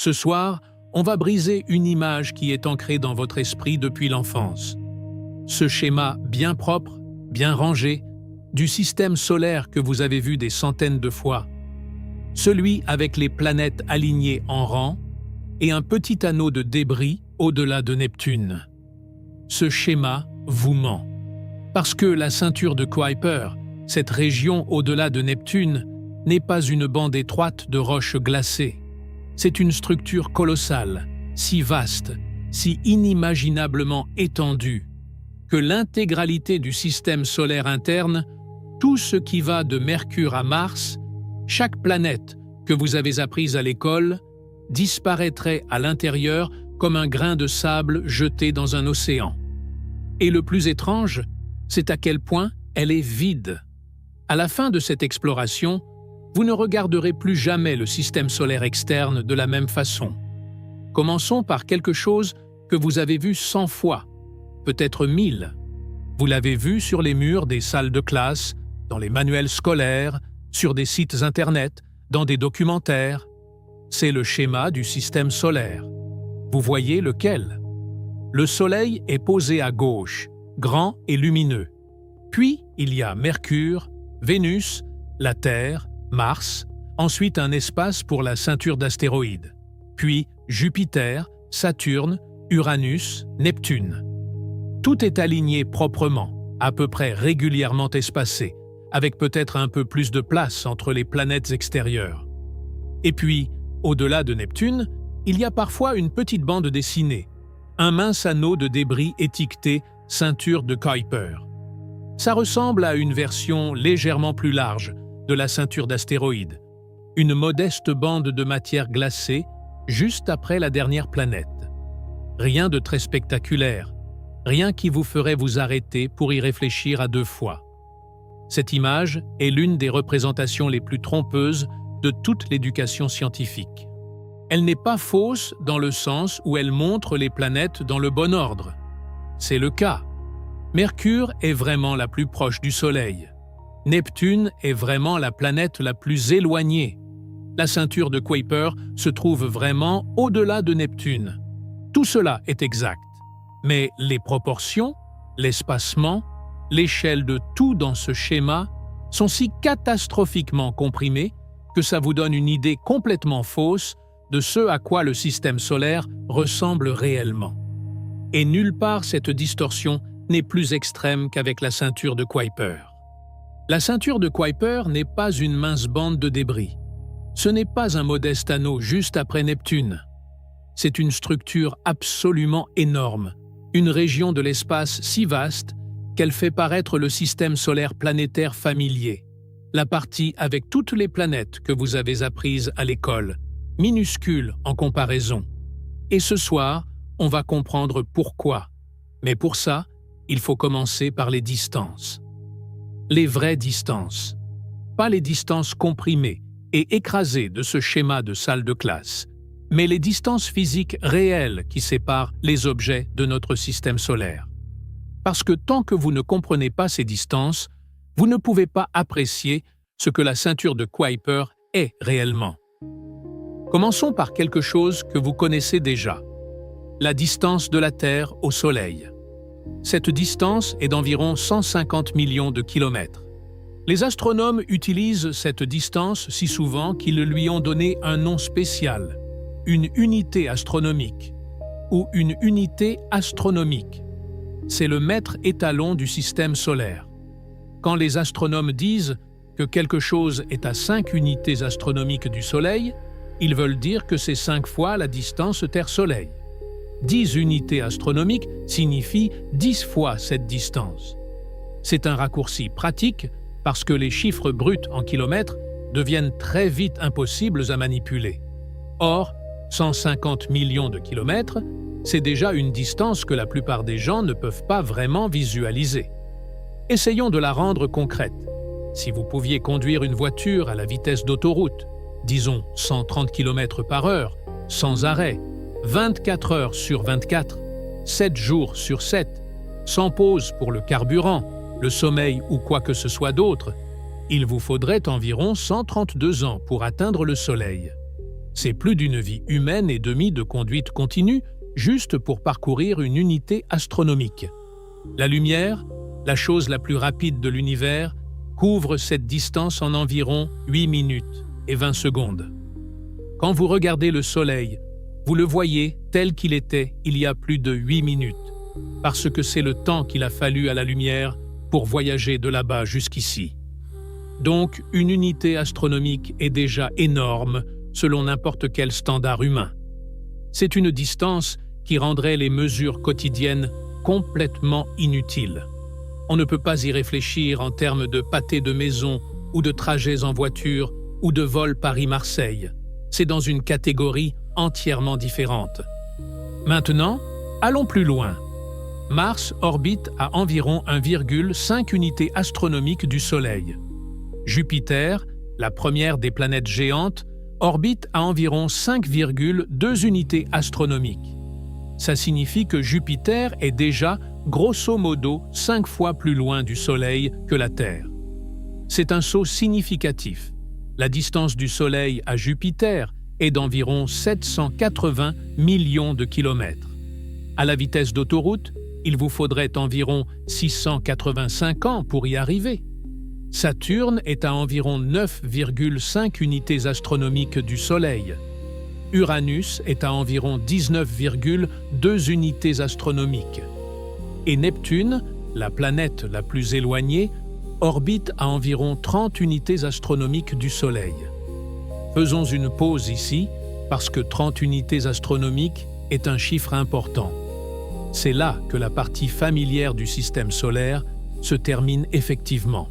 Ce soir, on va briser une image qui est ancrée dans votre esprit depuis l'enfance. Ce schéma bien propre, bien rangé, du système solaire que vous avez vu des centaines de fois. Celui avec les planètes alignées en rang et un petit anneau de débris au-delà de Neptune. Ce schéma vous ment. Parce que la ceinture de Kuiper, cette région au-delà de Neptune, n'est pas une bande étroite de roches glacées. C'est une structure colossale, si vaste, si inimaginablement étendue, que l'intégralité du système solaire interne, tout ce qui va de Mercure à Mars, chaque planète que vous avez apprise à l'école, disparaîtrait à l'intérieur comme un grain de sable jeté dans un océan. Et le plus étrange, c'est à quel point elle est vide. À la fin de cette exploration, vous ne regarderez plus jamais le système solaire externe de la même façon. Commençons par quelque chose que vous avez vu 100 fois, peut-être 1000. Vous l'avez vu sur les murs des salles de classe, dans les manuels scolaires, sur des sites internet, dans des documentaires. C'est le schéma du système solaire. Vous voyez lequel? Le Soleil est posé à gauche, grand et lumineux. Puis, il y a Mercure, Vénus, la Terre, Mars, ensuite un espace pour la ceinture d'astéroïdes. Puis Jupiter, Saturne, Uranus, Neptune. Tout est aligné proprement, à peu près régulièrement espacé, avec peut-être un peu plus de place entre les planètes extérieures. Et puis, au-delà de Neptune, il y a parfois une petite bande dessinée, un mince anneau de débris étiqueté « ceinture de Kuiper ». Ça ressemble à une version légèrement plus large de la ceinture d'astéroïdes, une modeste bande de matière glacée juste après la dernière planète. Rien de très spectaculaire, rien qui vous ferait vous arrêter pour y réfléchir à deux fois. Cette image est l'une des représentations les plus trompeuses de toute l'éducation scientifique. Elle n'est pas fausse dans le sens où elle montre les planètes dans le bon ordre. C'est le cas. Mercure est vraiment la plus proche du Soleil. Neptune est vraiment la planète la plus éloignée. La ceinture de Kuiper se trouve vraiment au-delà de Neptune. Tout cela est exact. Mais les proportions, l'espacement, l'échelle de tout dans ce schéma sont si catastrophiquement comprimés que ça vous donne une idée complètement fausse de ce à quoi le système solaire ressemble réellement. Et nulle part cette distorsion n'est plus extrême qu'avec la ceinture de Kuiper. La ceinture de Kuiper n'est pas une mince bande de débris. Ce n'est pas un modeste anneau juste après Neptune. C'est une structure absolument énorme, une région de l'espace si vaste qu'elle fait paraître le système solaire planétaire familier, la partie avec toutes les planètes que vous avez apprises à l'école, minuscule en comparaison. Et ce soir, on va comprendre pourquoi. Mais pour ça, il faut commencer par les distances. Les vraies distances. Pas les distances comprimées et écrasées de ce schéma de salle de classe, mais les distances physiques réelles qui séparent les objets de notre système solaire. Parce que tant que vous ne comprenez pas ces distances, vous ne pouvez pas apprécier ce que la ceinture de Kuiper est réellement. Commençons par quelque chose que vous connaissez déjà, la distance de la Terre au Soleil. Cette distance est d'environ 150 millions de kilomètres. Les astronomes utilisent cette distance si souvent qu'ils lui ont donné un nom spécial, une unité astronomique ou une unité astronomique. C'est le mètre étalon du système solaire. Quand les astronomes disent que quelque chose est à 5 unités astronomiques du Soleil, ils veulent dire que c'est 5 fois la distance Terre-Soleil. 10 unités astronomiques signifient 10 fois cette distance. C'est un raccourci pratique parce que les chiffres bruts en kilomètres deviennent très vite impossibles à manipuler. Or, 150 millions de kilomètres, c'est déjà une distance que la plupart des gens ne peuvent pas vraiment visualiser. Essayons de la rendre concrète. Si vous pouviez conduire une voiture à la vitesse d'autoroute, disons 130 km/h, sans arrêt, 24 heures sur 24, 7 jours sur 7, sans pause pour le carburant, le sommeil ou quoi que ce soit d'autre, il vous faudrait environ 132 ans pour atteindre le Soleil. C'est plus d'une vie humaine et demie de conduite continue juste pour parcourir une unité astronomique. La lumière, la chose la plus rapide de l'univers, couvre cette distance en environ 8 minutes et 20 secondes. Quand vous regardez le Soleil, vous le voyez tel qu'il était il y a plus de 8 minutes, parce que c'est le temps qu'il a fallu à la lumière pour voyager de là-bas jusqu'ici. Donc, une unité astronomique est déjà énorme selon n'importe quel standard humain. C'est une distance qui rendrait les mesures quotidiennes complètement inutiles. On ne peut pas y réfléchir en termes de pâté de maison ou de trajets en voiture ou de vol Paris-Marseille. C'est dans une catégorie entièrement différente. Maintenant, allons plus loin. Mars orbite à environ 1,5 unités astronomiques du Soleil. Jupiter, la première des planètes géantes, orbite à environ 5,2 unités astronomiques. Ça signifie que Jupiter est déjà, grosso modo, 5 fois plus loin du Soleil que la Terre. C'est un saut significatif. La distance du Soleil à Jupiter est d'environ 780 millions de kilomètres. À la vitesse d'autoroute, il vous faudrait environ 685 ans pour y arriver. Saturne est à environ 9,5 unités astronomiques du Soleil. Uranus est à environ 19,2 unités astronomiques. Et Neptune, la planète la plus éloignée, orbite à environ 30 unités astronomiques du Soleil. Faisons une pause ici, parce que 30 unités astronomiques est un chiffre important. C'est là que la partie familière du système solaire se termine effectivement,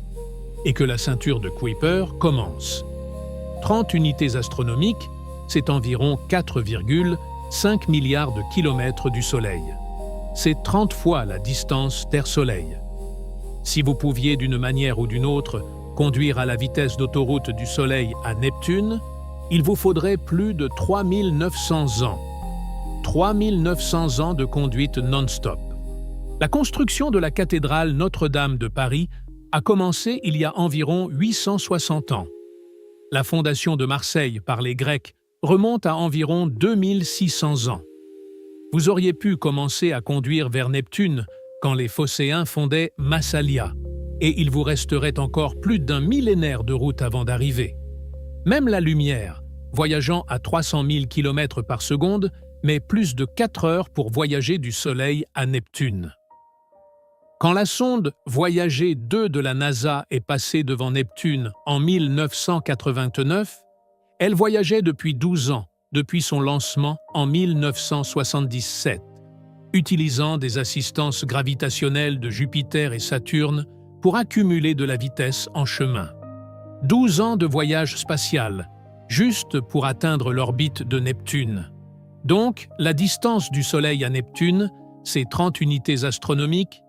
et que la ceinture de Kuiper commence. 30 unités astronomiques, c'est environ 4,5 milliards de kilomètres du Soleil. C'est 30 fois la distance Terre-Soleil. Si vous pouviez d'une manière ou d'une autre conduire à la vitesse d'autoroute du Soleil à Neptune, il vous faudrait plus de 3900 ans. 3900 ans de conduite non-stop. La construction de la cathédrale Notre-Dame de Paris a commencé il y a environ 860 ans. La fondation de Marseille par les Grecs remonte à environ 2600 ans. Vous auriez pu commencer à conduire vers Neptune quand les Phocéens fondaient Massalia, et il vous resterait encore plus d'un millénaire de route avant d'arriver. Même la lumière, voyageant à 300 000 km par seconde, met plus de 4 heures pour voyager du Soleil à Neptune. Quand la sonde Voyager 2 de la NASA est passée devant Neptune en 1989, elle voyageait depuis 12 ans, depuis son lancement en 1977, utilisant des assistances gravitationnelles de Jupiter et Saturne pour accumuler de la vitesse en chemin. 12 ans de voyage spatial, juste pour atteindre l'orbite de Neptune. Donc, la distance du Soleil à Neptune, ces 30 unités astronomiques,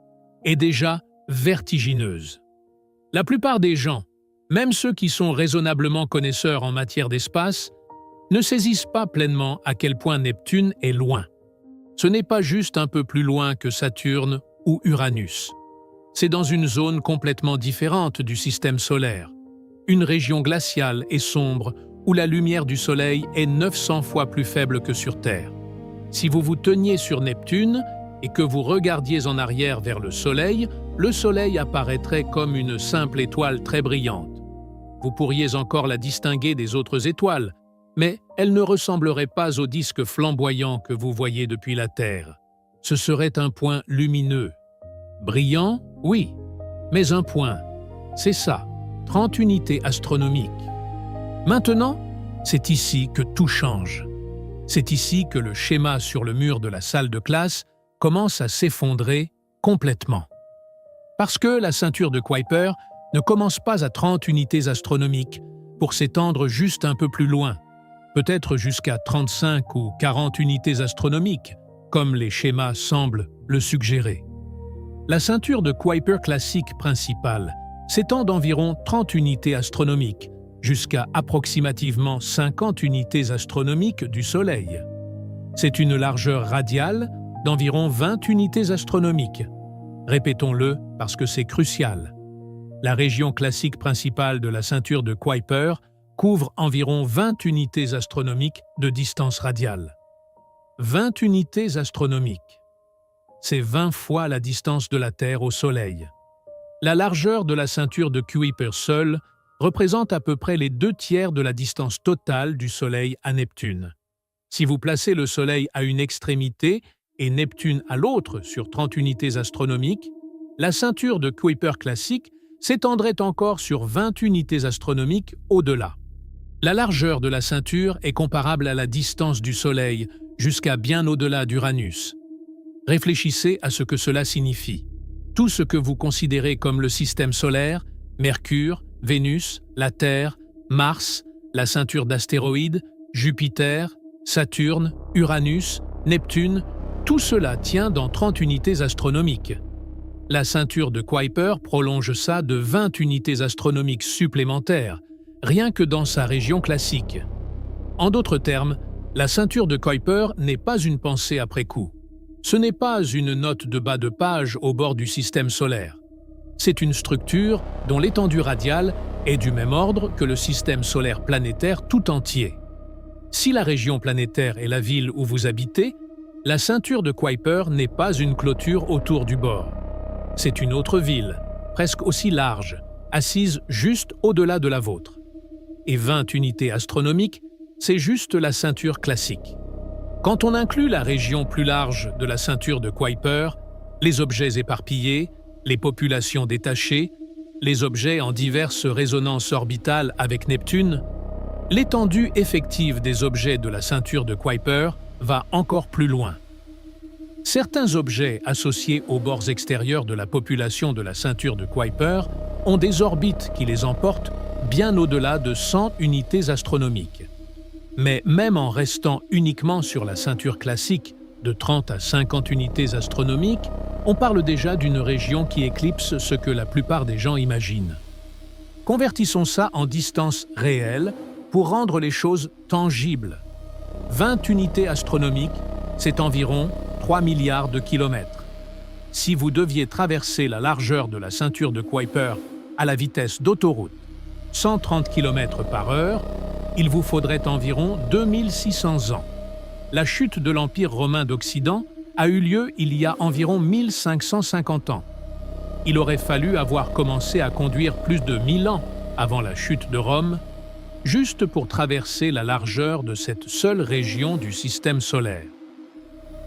est déjà vertigineuse. La plupart des gens, même ceux qui sont raisonnablement connaisseurs en matière d'espace, ne saisissent pas pleinement à quel point Neptune est loin. Ce n'est pas juste un peu plus loin que Saturne ou Uranus. C'est dans une zone complètement différente du système solaire, une région glaciale et sombre où la lumière du Soleil est 900 fois plus faible que sur Terre. Si vous vous teniez sur Neptune et que vous regardiez en arrière vers le Soleil apparaîtrait comme une simple étoile très brillante. Vous pourriez encore la distinguer des autres étoiles, mais elle ne ressemblerait pas au disque flamboyant que vous voyez depuis la Terre. Ce serait un point lumineux. Brillant, oui, mais un point. C'est ça, 30 unités astronomiques. Maintenant, c'est ici que tout change. C'est ici que le schéma sur le mur de la salle de classe commence à s'effondrer complètement. Parce que la ceinture de Kuiper ne commence pas à 30 unités astronomiques pour s'étendre juste un peu plus loin, peut-être jusqu'à 35 ou 40 unités astronomiques, comme les schémas semblent le suggérer. La ceinture de Kuiper classique principale s'étend d'environ 30 unités astronomiques jusqu'à approximativement 50 unités astronomiques du Soleil. C'est une largeur radiale d'environ 20 unités astronomiques. Répétons-le parce que c'est crucial. La région classique principale de la ceinture de Kuiper couvre environ 20 unités astronomiques de distance radiale. 20 unités astronomiques. C'est 20 fois la distance de la Terre au Soleil. La largeur de la ceinture de Kuiper seule représente à peu près les 2/3 de la distance totale du Soleil à Neptune. Si vous placez le Soleil à une extrémité et Neptune à l'autre sur 30 unités astronomiques, la ceinture de Kuiper classique s'étendrait encore sur 20 unités astronomiques au-delà. La largeur de la ceinture est comparable à la distance du Soleil jusqu'à bien au-delà d'Uranus. Réfléchissez à ce que cela signifie. Tout ce que vous considérez comme le système solaire, Mercure, Vénus, la Terre, Mars, la ceinture d'astéroïdes, Jupiter, Saturne, Uranus, Neptune, tout cela tient dans 30 unités astronomiques. La ceinture de Kuiper prolonge ça de 20 unités astronomiques supplémentaires, rien que dans sa région classique. En d'autres termes, la ceinture de Kuiper n'est pas une pensée après coup. Ce n'est pas une note de bas de page au bord du système solaire. C'est une structure dont l'étendue radiale est du même ordre que le système solaire planétaire tout entier. Si la région planétaire est la ville où vous habitez, la ceinture de Kuiper n'est pas une clôture autour du bord. C'est une autre ville, presque aussi large, assise juste au-delà de la vôtre. Et 20 unités astronomiques, c'est juste la ceinture classique. Quand on inclut la région plus large de la ceinture de Kuiper, les objets éparpillés, les populations détachées, les objets en diverses résonances orbitales avec Neptune, l'étendue effective des objets de la ceinture de Kuiper va encore plus loin. Certains objets associés aux bords extérieurs de la population de la ceinture de Kuiper ont des orbites qui les emportent bien au-delà de 100 unités astronomiques. Mais même en restant uniquement sur la ceinture classique de 30 à 50 unités astronomiques, on parle déjà d'une région qui éclipse ce que la plupart des gens imaginent. Convertissons ça en distance réelle pour rendre les choses tangibles. 20 unités astronomiques, c'est environ 3 milliards de kilomètres. Si vous deviez traverser la largeur de la ceinture de Kuiper à la vitesse d'autoroute, 130 km/h, il vous faudrait environ 2600 ans. La chute de l'Empire romain d'Occident a eu lieu il y a environ 1550 ans. Il aurait fallu avoir commencé à conduire plus de 1000 ans avant la chute de Rome, juste pour traverser la largeur de cette seule région du système solaire.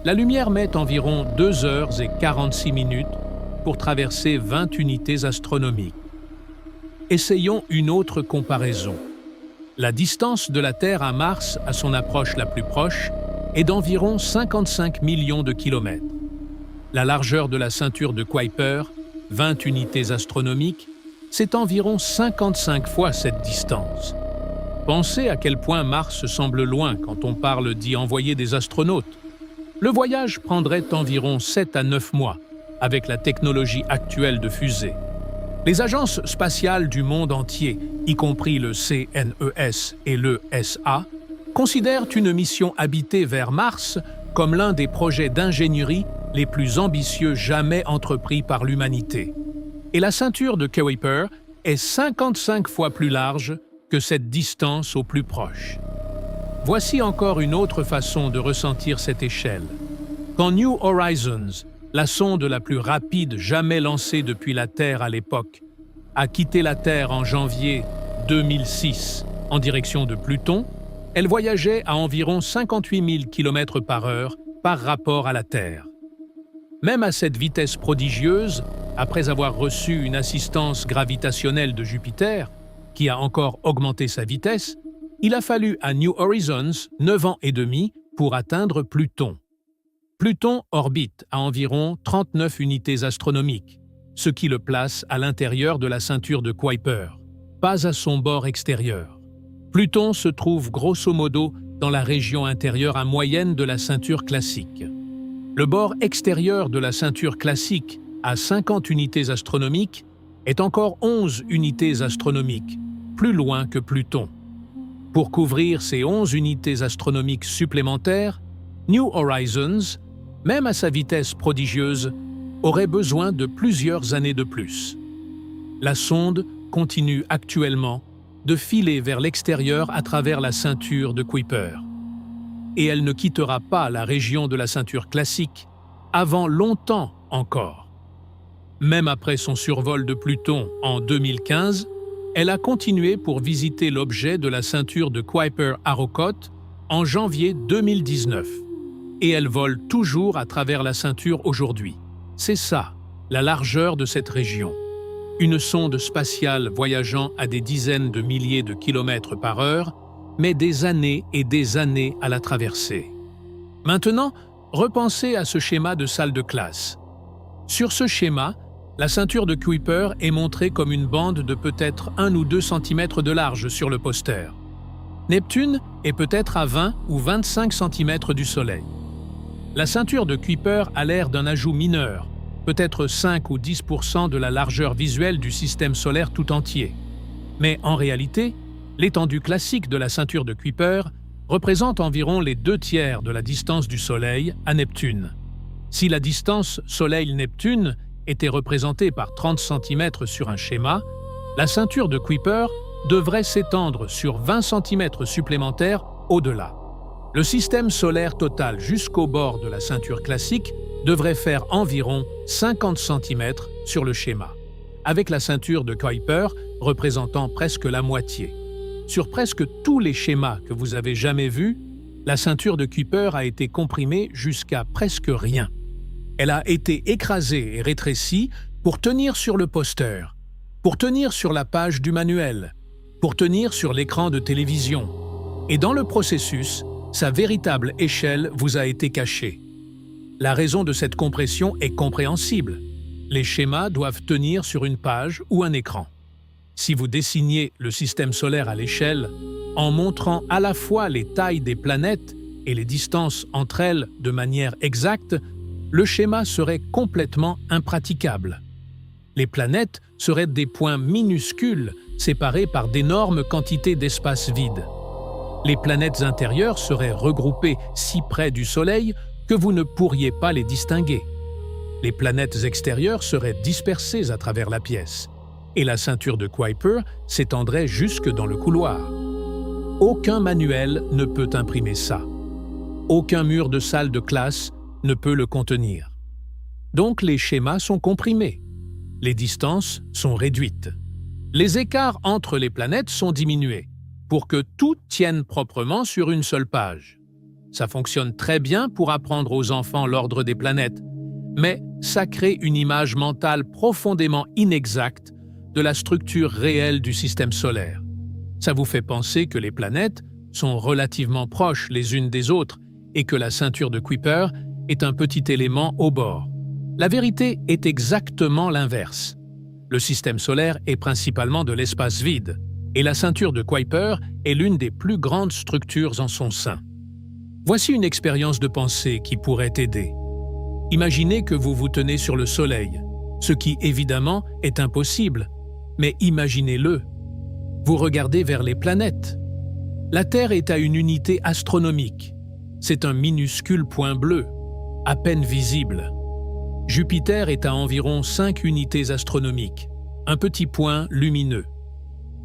La lumière met environ 2 heures et 46 minutes pour traverser 20 unités astronomiques. Essayons une autre comparaison. La distance de la Terre à Mars à son approche la plus proche est d'environ 55 millions de kilomètres. La largeur de la ceinture de Kuiper, 20 unités astronomiques, c'est environ 55 fois cette distance. Pensez à quel point Mars semble loin quand on parle d'y envoyer des astronautes. Le voyage prendrait environ 7 à 9 mois, avec la technologie actuelle de fusée. Les agences spatiales du monde entier, y compris le CNES et l'ESA, considèrent une mission habitée vers Mars comme l'un des projets d'ingénierie les plus ambitieux jamais entrepris par l'humanité. Et la ceinture de Kuiper est 55 fois plus large que cette distance au plus proche. Voici encore une autre façon de ressentir cette échelle. Quand New Horizons, la sonde la plus rapide jamais lancée depuis la Terre à l'époque, a quitté la Terre en janvier 2006 en direction de Pluton, elle voyageait à environ 58 000 km/h par rapport à la Terre. Même à cette vitesse prodigieuse, après avoir reçu une assistance gravitationnelle de Jupiter, qui a encore augmenté sa vitesse, il a fallu à New Horizons 9 ans et demi pour atteindre Pluton. Pluton orbite à environ 39 unités astronomiques, ce qui le place à l'intérieur de la ceinture de Kuiper, pas à son bord extérieur. Pluton se trouve grosso modo dans la région intérieure à moyenne de la ceinture classique. Le bord extérieur de la ceinture classique, à 50 unités astronomiques, est encore 11 unités astronomiques, plus loin que Pluton. Pour couvrir ces 11 unités astronomiques supplémentaires, New Horizons, même à sa vitesse prodigieuse, aurait besoin de plusieurs années de plus. La sonde continue actuellement de filer vers l'extérieur à travers la ceinture de Kuiper. Et elle ne quittera pas la région de la ceinture classique avant longtemps encore. Même après son survol de Pluton en 2015, elle a continué pour visiter l'objet de la ceinture de Kuiper-Arrokoth en janvier 2019. Et elle vole toujours à travers la ceinture aujourd'hui. C'est ça, la largeur de cette région. Une sonde spatiale voyageant à des dizaines de milliers de kilomètres par heure met des années et des années à la traverser. Maintenant, repensez à ce schéma de salle de classe. Sur ce schéma, la ceinture de Kuiper est montrée comme une bande de peut-être 1 ou 2 cm de large sur le poster. Neptune est peut-être à 20 ou 25 cm du Soleil. La ceinture de Kuiper a l'air d'un ajout mineur, peut-être 5 ou 10% de la largeur visuelle du système solaire tout entier. Mais en réalité, l'étendue classique de la ceinture de Kuiper représente environ les 2/3 de la distance du Soleil à Neptune. Si la distance Soleil-Neptune était représentée par 30 cm sur un schéma, la ceinture de Kuiper devrait s'étendre sur 20 cm supplémentaires au-delà. Le système solaire total jusqu'au bord de la ceinture classique devrait faire environ 50 cm sur le schéma, avec la ceinture de Kuiper représentant presque la moitié. Sur presque tous les schémas que vous avez jamais vus, la ceinture de Kuiper a été comprimée jusqu'à presque rien. Elle a été écrasée et rétrécie pour tenir sur le poster, pour tenir sur la page du manuel, pour tenir sur l'écran de télévision. Et dans le processus, sa véritable échelle vous a été cachée. La raison de cette compression est compréhensible. Les schémas doivent tenir sur une page ou un écran. Si vous dessiniez le système solaire à l'échelle, en montrant à la fois les tailles des planètes et les distances entre elles de manière exacte, le schéma serait complètement impraticable. Les planètes seraient des points minuscules séparés par d'énormes quantités d'espace vide. Les planètes intérieures seraient regroupées si près du Soleil que vous ne pourriez pas les distinguer. Les planètes extérieures seraient dispersées à travers la pièce, et la ceinture de Kuiper s'étendrait jusque dans le couloir. Aucun manuel ne peut imprimer ça. Aucun mur de salle de classe ne peut le contenir. Donc les schémas sont comprimés. Les distances sont réduites. Les écarts entre les planètes sont diminués pour que tout tienne proprement sur une seule page. Ça fonctionne très bien pour apprendre aux enfants l'ordre des planètes, mais ça crée une image mentale profondément inexacte de la structure réelle du système solaire. Ça vous fait penser que les planètes sont relativement proches les unes des autres et que la ceinture de Kuiper est un petit élément au bord. La vérité est exactement l'inverse. Le système solaire est principalement de l'espace vide, et la ceinture de Kuiper est l'une des plus grandes structures en son sein. Voici une expérience de pensée qui pourrait aider. Imaginez que vous vous tenez sur le Soleil, ce qui évidemment est impossible, mais imaginez-le. Vous regardez vers les planètes. La Terre est à une unité astronomique. C'est un minuscule point bleu, à peine visible. Jupiter est à environ 5 unités astronomiques, un petit point lumineux.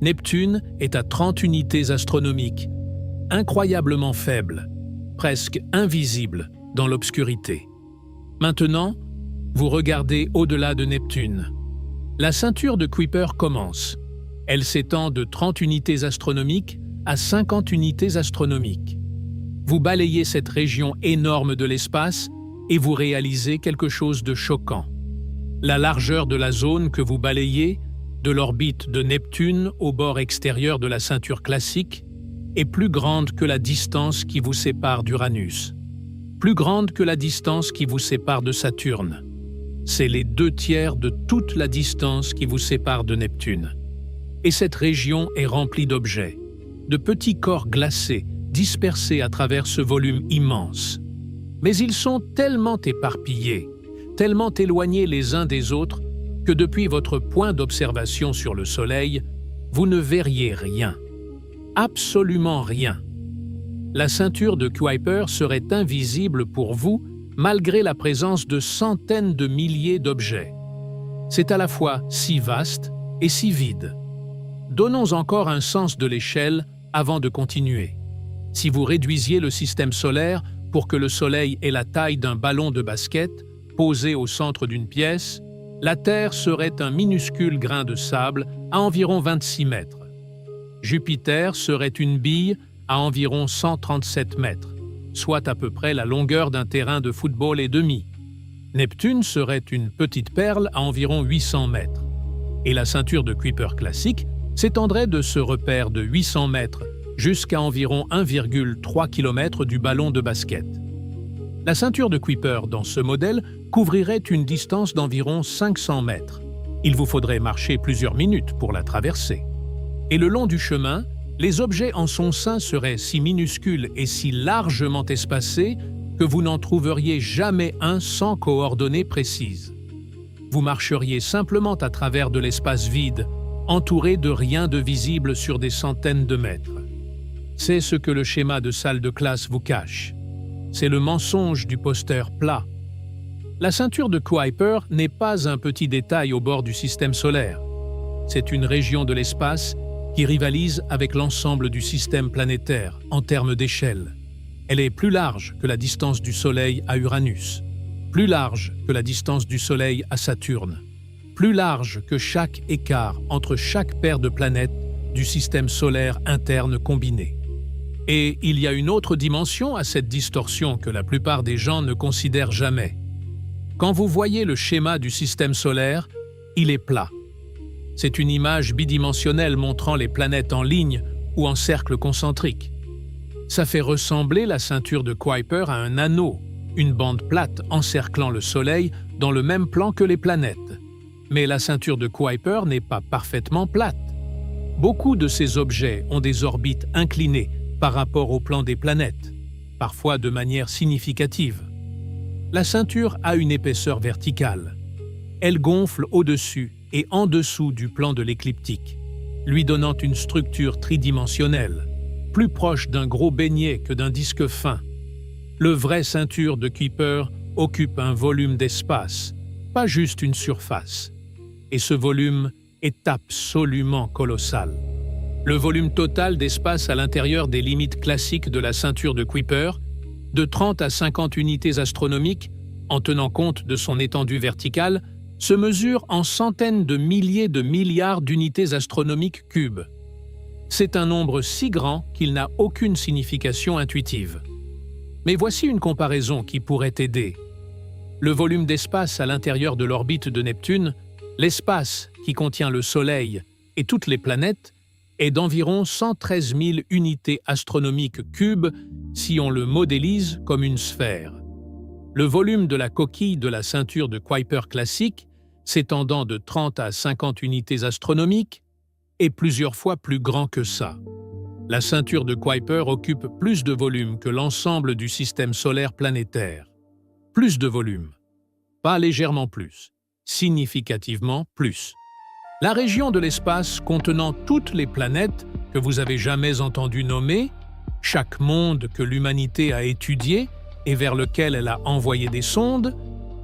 Neptune est à 30 unités astronomiques, incroyablement faible, presque invisible dans l'obscurité. Maintenant, vous regardez au-delà de Neptune. La ceinture de Kuiper commence. Elle s'étend de 30 unités astronomiques à 50 unités astronomiques. Vous balayez cette région énorme de l'espace et vous réalisez quelque chose de choquant. La largeur de la zone que vous balayez, de l'orbite de Neptune au bord extérieur de la ceinture classique, est plus grande que la distance qui vous sépare d'Uranus, plus grande que la distance qui vous sépare de Saturne. C'est les 2/3 de toute la distance qui vous sépare de Neptune. Et cette région est remplie d'objets, de petits corps glacés dispersés à travers ce volume immense. Mais ils sont tellement éparpillés, tellement éloignés les uns des autres, que depuis votre point d'observation sur le Soleil, vous ne verriez rien. Absolument rien. La ceinture de Kuiper serait invisible pour vous malgré la présence de centaines de milliers d'objets. C'est à la fois si vaste et si vide. Donnons encore un sens de l'échelle avant de continuer. Si vous réduisiez le système solaire pour que le Soleil ait la taille d'un ballon de basket posé au centre d'une pièce, la Terre serait un minuscule grain de sable à environ 26 mètres. Jupiter serait une bille à environ 137 mètres, soit à peu près la longueur d'un terrain de football et demi. Neptune serait une petite perle à environ 800 mètres. Et la ceinture de Kuiper classique s'étendrait de ce repère de 800 mètres jusqu'à environ 1,3 km du ballon de basket. La ceinture de Kuiper dans ce modèle couvrirait une distance d'environ 500 mètres. Il vous faudrait marcher plusieurs minutes pour la traverser. Et le long du chemin, les objets en son sein seraient si minuscules et si largement espacés que vous n'en trouveriez jamais un sans coordonnées précises. Vous marcheriez simplement à travers de l'espace vide, entouré de rien de visible sur des centaines de mètres. C'est ce que le schéma de salle de classe vous cache. C'est le mensonge du poster plat. La ceinture de Kuiper n'est pas un petit détail au bord du système solaire. C'est une région de l'espace qui rivalise avec l'ensemble du système planétaire en termes d'échelle. Elle est plus large que la distance du Soleil à Uranus, plus large que la distance du Soleil à Saturne, plus large que chaque écart entre chaque paire de planètes du système solaire interne combiné. Et il y a une autre dimension à cette distorsion que la plupart des gens ne considèrent jamais. Quand vous voyez le schéma du système solaire, il est plat. C'est une image bidimensionnelle montrant les planètes en ligne ou en cercle concentrique. Ça fait ressembler la ceinture de Kuiper à un anneau, une bande plate encerclant le Soleil dans le même plan que les planètes. Mais la ceinture de Kuiper n'est pas parfaitement plate. Beaucoup de ces objets ont des orbites inclinées par rapport au plan des planètes, parfois de manière significative. La ceinture a une épaisseur verticale. Elle gonfle au-dessus et en dessous du plan de l'écliptique, lui donnant une structure tridimensionnelle, plus proche d'un gros beignet que d'un disque fin. Le vrai ceinture de Kuiper occupe un volume d'espace, pas juste une surface. Et ce volume est absolument colossal. Le volume total d'espace à l'intérieur des limites classiques de la ceinture de Kuiper, de 30 à 50 unités astronomiques, en tenant compte de son étendue verticale, se mesure en centaines de milliers de milliards d'unités astronomiques cubes. C'est un nombre si grand qu'il n'a aucune signification intuitive. Mais voici une comparaison qui pourrait aider. Le volume d'espace à l'intérieur de l'orbite de Neptune, l'espace qui contient le Soleil et toutes les planètes, est d'environ 113 000 unités astronomiques cubes si on le modélise comme une sphère. Le volume de la coquille de la ceinture de Kuiper classique, s'étendant de 30 à 50 unités astronomiques, est plusieurs fois plus grand que ça. La ceinture de Kuiper occupe plus de volume que l'ensemble du système solaire planétaire. Plus de volume. Pas légèrement plus. Significativement plus. La région de l'espace contenant toutes les planètes que vous avez jamais entendu nommer, chaque monde que l'humanité a étudié et vers lequel elle a envoyé des sondes,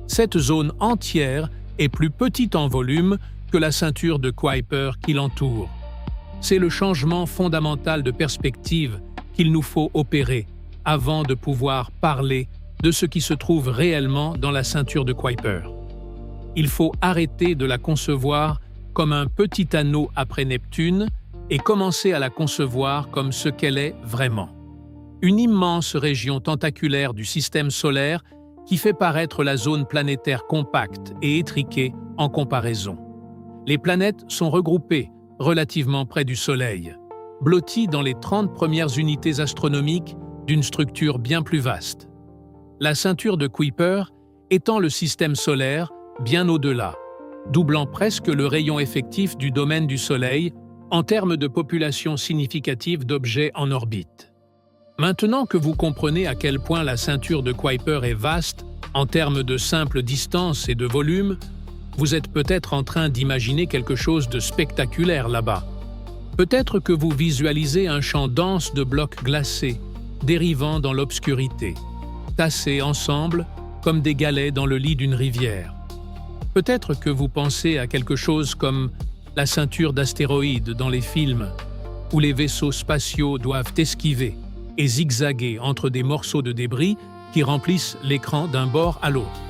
cette zone entière est plus petite en volume que la ceinture de Kuiper qui l'entoure. C'est le changement fondamental de perspective qu'il nous faut opérer avant de pouvoir parler de ce qui se trouve réellement dans la ceinture de Kuiper. Il faut arrêter de la concevoir comme un petit anneau après Neptune et commencer à la concevoir comme ce qu'elle est vraiment. Une immense région tentaculaire du système solaire qui fait paraître la zone planétaire compacte et étriquée en comparaison. Les planètes sont regroupées relativement près du Soleil, blotties dans les 30 premières unités astronomiques d'une structure bien plus vaste. La ceinture de Kuiper étend le système solaire bien au-delà, doublant presque le rayon effectif du domaine du Soleil en termes de population significative d'objets en orbite. Maintenant que vous comprenez à quel point la ceinture de Kuiper est vaste en termes de simple distance et de volume, vous êtes peut-être en train d'imaginer quelque chose de spectaculaire là-bas. Peut-être que vous visualisez un champ dense de blocs glacés, dérivant dans l'obscurité, tassés ensemble comme des galets dans le lit d'une rivière. Peut-être que vous pensez à quelque chose comme la ceinture d'astéroïdes dans les films, où les vaisseaux spatiaux doivent esquiver et zigzaguer entre des morceaux de débris qui remplissent l'écran d'un bord à l'autre.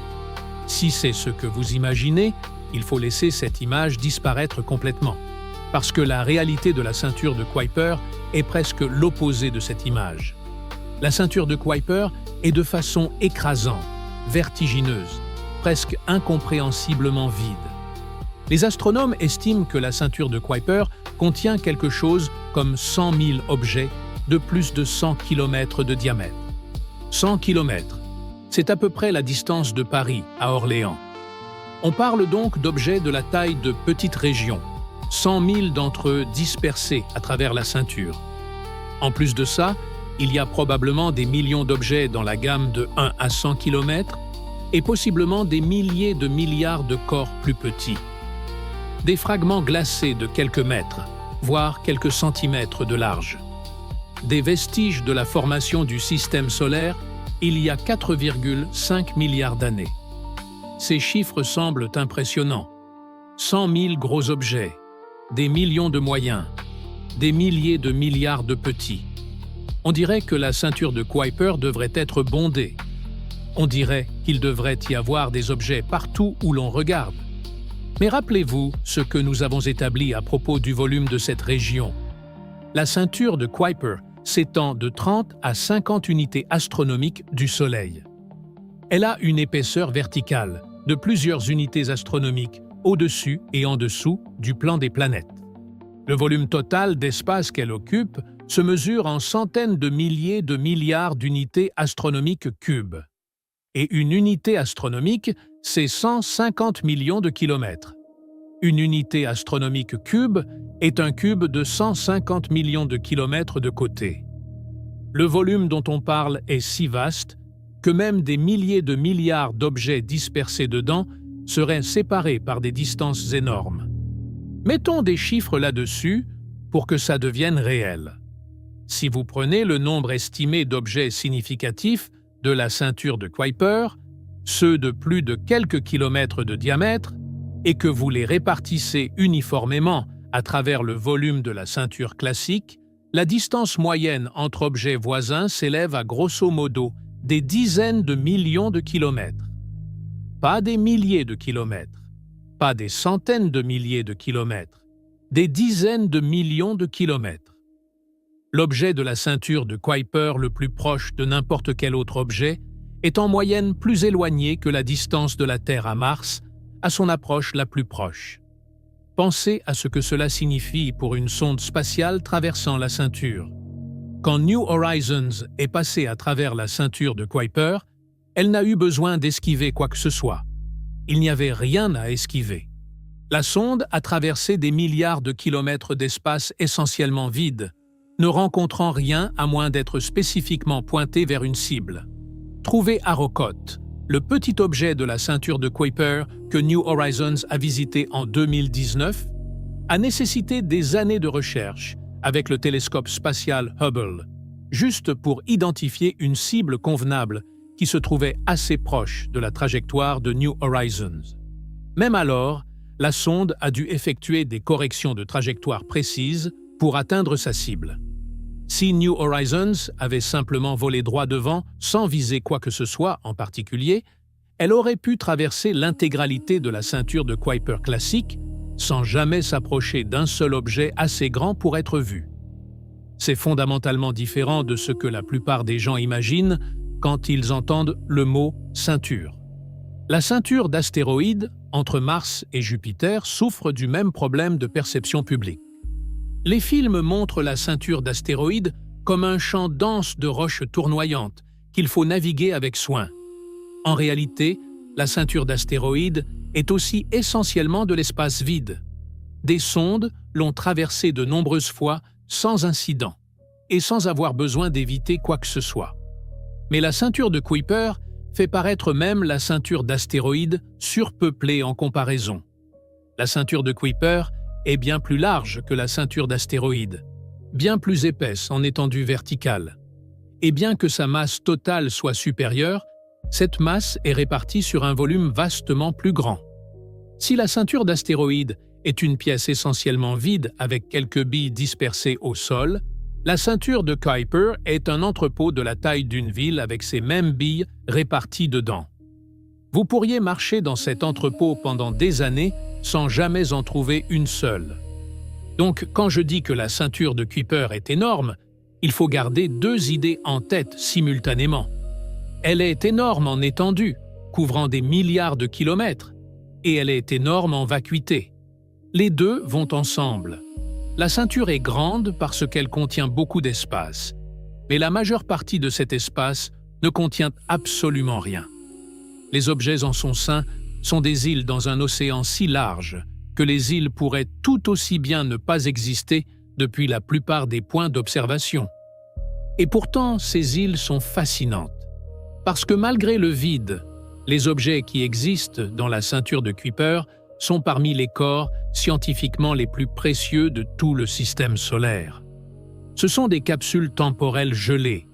Si c'est ce que vous imaginez, il faut laisser cette image disparaître complètement, parce que la réalité de la ceinture de Kuiper est presque l'opposé de cette image. La ceinture de Kuiper est de façon écrasante, vertigineuse, presque incompréhensiblement vide. Les astronomes estiment que la ceinture de Kuiper contient quelque chose comme 100 000 objets de plus de 100 km de diamètre. 100 km, c'est à peu près la distance de Paris à Orléans. On parle donc d'objets de la taille de petites régions, 100 000 d'entre eux dispersés à travers la ceinture. En plus de ça, il y a probablement des millions d'objets dans la gamme de 1 à 100 km et possiblement des milliers de milliards de corps plus petits. Des fragments glacés de quelques mètres, voire quelques centimètres de large. Des vestiges de la formation du système solaire il y a 4,5 milliards d'années. Ces chiffres semblent impressionnants. 100 000 gros objets, des millions de moyens, des milliers de milliards de petits. On dirait que la ceinture de Kuiper devrait être bondée. On dirait qu'il devrait y avoir des objets partout où l'on regarde. Mais rappelez-vous ce que nous avons établi à propos du volume de cette région. La ceinture de Kuiper s'étend de 30 à 50 unités astronomiques du Soleil. Elle a une épaisseur verticale de plusieurs unités astronomiques au-dessus et en dessous du plan des planètes. Le volume total d'espace qu'elle occupe se mesure en centaines de milliers de milliards d'unités astronomiques cubes. Et une unité astronomique, c'est 150 millions de kilomètres. Une unité astronomique cube est un cube de 150 millions de kilomètres de côté. Le volume dont on parle est si vaste que même des milliers de milliards d'objets dispersés dedans seraient séparés par des distances énormes. Mettons des chiffres là-dessus pour que ça devienne réel. Si vous prenez le nombre estimé d'objets significatifs de la ceinture de Kuiper, ceux de plus de quelques kilomètres de diamètre, et que vous les répartissez uniformément à travers le volume de la ceinture classique, la distance moyenne entre objets voisins s'élève à grosso modo des dizaines de millions de kilomètres. Pas des milliers de kilomètres, pas des centaines de milliers de kilomètres, des dizaines de millions de kilomètres. L'objet de la ceinture de Kuiper le plus proche de n'importe quel autre objet est en moyenne plus éloigné que la distance de la Terre à Mars, à son approche la plus proche. Pensez à ce que cela signifie pour une sonde spatiale traversant la ceinture. Quand New Horizons est passée à travers la ceinture de Kuiper, elle n'a eu besoin d'esquiver quoi que ce soit. Il n'y avait rien à esquiver. La sonde a traversé des milliards de kilomètres d'espace essentiellement vide, ne rencontrant rien à moins d'être spécifiquement pointée vers une cible. Trouvez Arrokoth, le petit objet de la ceinture de Kuiper que New Horizons a visité en 2019, a nécessité des années de recherche avec le télescope spatial Hubble, juste pour identifier une cible convenable qui se trouvait assez proche de la trajectoire de New Horizons. Même alors, la sonde a dû effectuer des corrections de trajectoire précises pour atteindre sa cible. Si New Horizons avait simplement volé droit devant sans viser quoi que ce soit en particulier, elle aurait pu traverser l'intégralité de la ceinture de Kuiper classique sans jamais s'approcher d'un seul objet assez grand pour être vu. C'est fondamentalement différent de ce que la plupart des gens imaginent quand ils entendent le mot « ceinture ». La ceinture d'astéroïdes entre Mars et Jupiter souffre du même problème de perception publique. Les films montrent la ceinture d'astéroïdes comme un champ dense de roches tournoyantes qu'il faut naviguer avec soin. En réalité, la ceinture d'astéroïdes est aussi essentiellement de l'espace vide. Des sondes l'ont traversée de nombreuses fois sans incident et sans avoir besoin d'éviter quoi que ce soit. Mais la ceinture de Kuiper fait paraître même la ceinture d'astéroïdes surpeuplée en comparaison. La ceinture de Kuiper est bien plus large que la ceinture d'astéroïdes, bien plus épaisse en étendue verticale. Et bien que sa masse totale soit supérieure, cette masse est répartie sur un volume vastement plus grand. Si la ceinture d'astéroïdes est une pièce essentiellement vide avec quelques billes dispersées au sol, la ceinture de Kuiper est un entrepôt de la taille d'une ville avec ces mêmes billes réparties dedans. Vous pourriez marcher dans cet entrepôt pendant des années sans jamais en trouver une seule. Donc, quand je dis que la ceinture de Kuiper est énorme, il faut garder deux idées en tête simultanément. Elle est énorme en étendue, couvrant des milliards de kilomètres, et elle est énorme en vacuité. Les deux vont ensemble. La ceinture est grande parce qu'elle contient beaucoup d'espace, mais la majeure partie de cet espace ne contient absolument rien. Les objets en son sein sont des îles dans un océan si large que les îles pourraient tout aussi bien ne pas exister depuis la plupart des points d'observation. Et pourtant, ces îles sont fascinantes, parce que malgré le vide, les objets qui existent dans la ceinture de Kuiper sont parmi les corps scientifiquement les plus précieux de tout le système solaire. Ce sont des capsules temporelles gelées,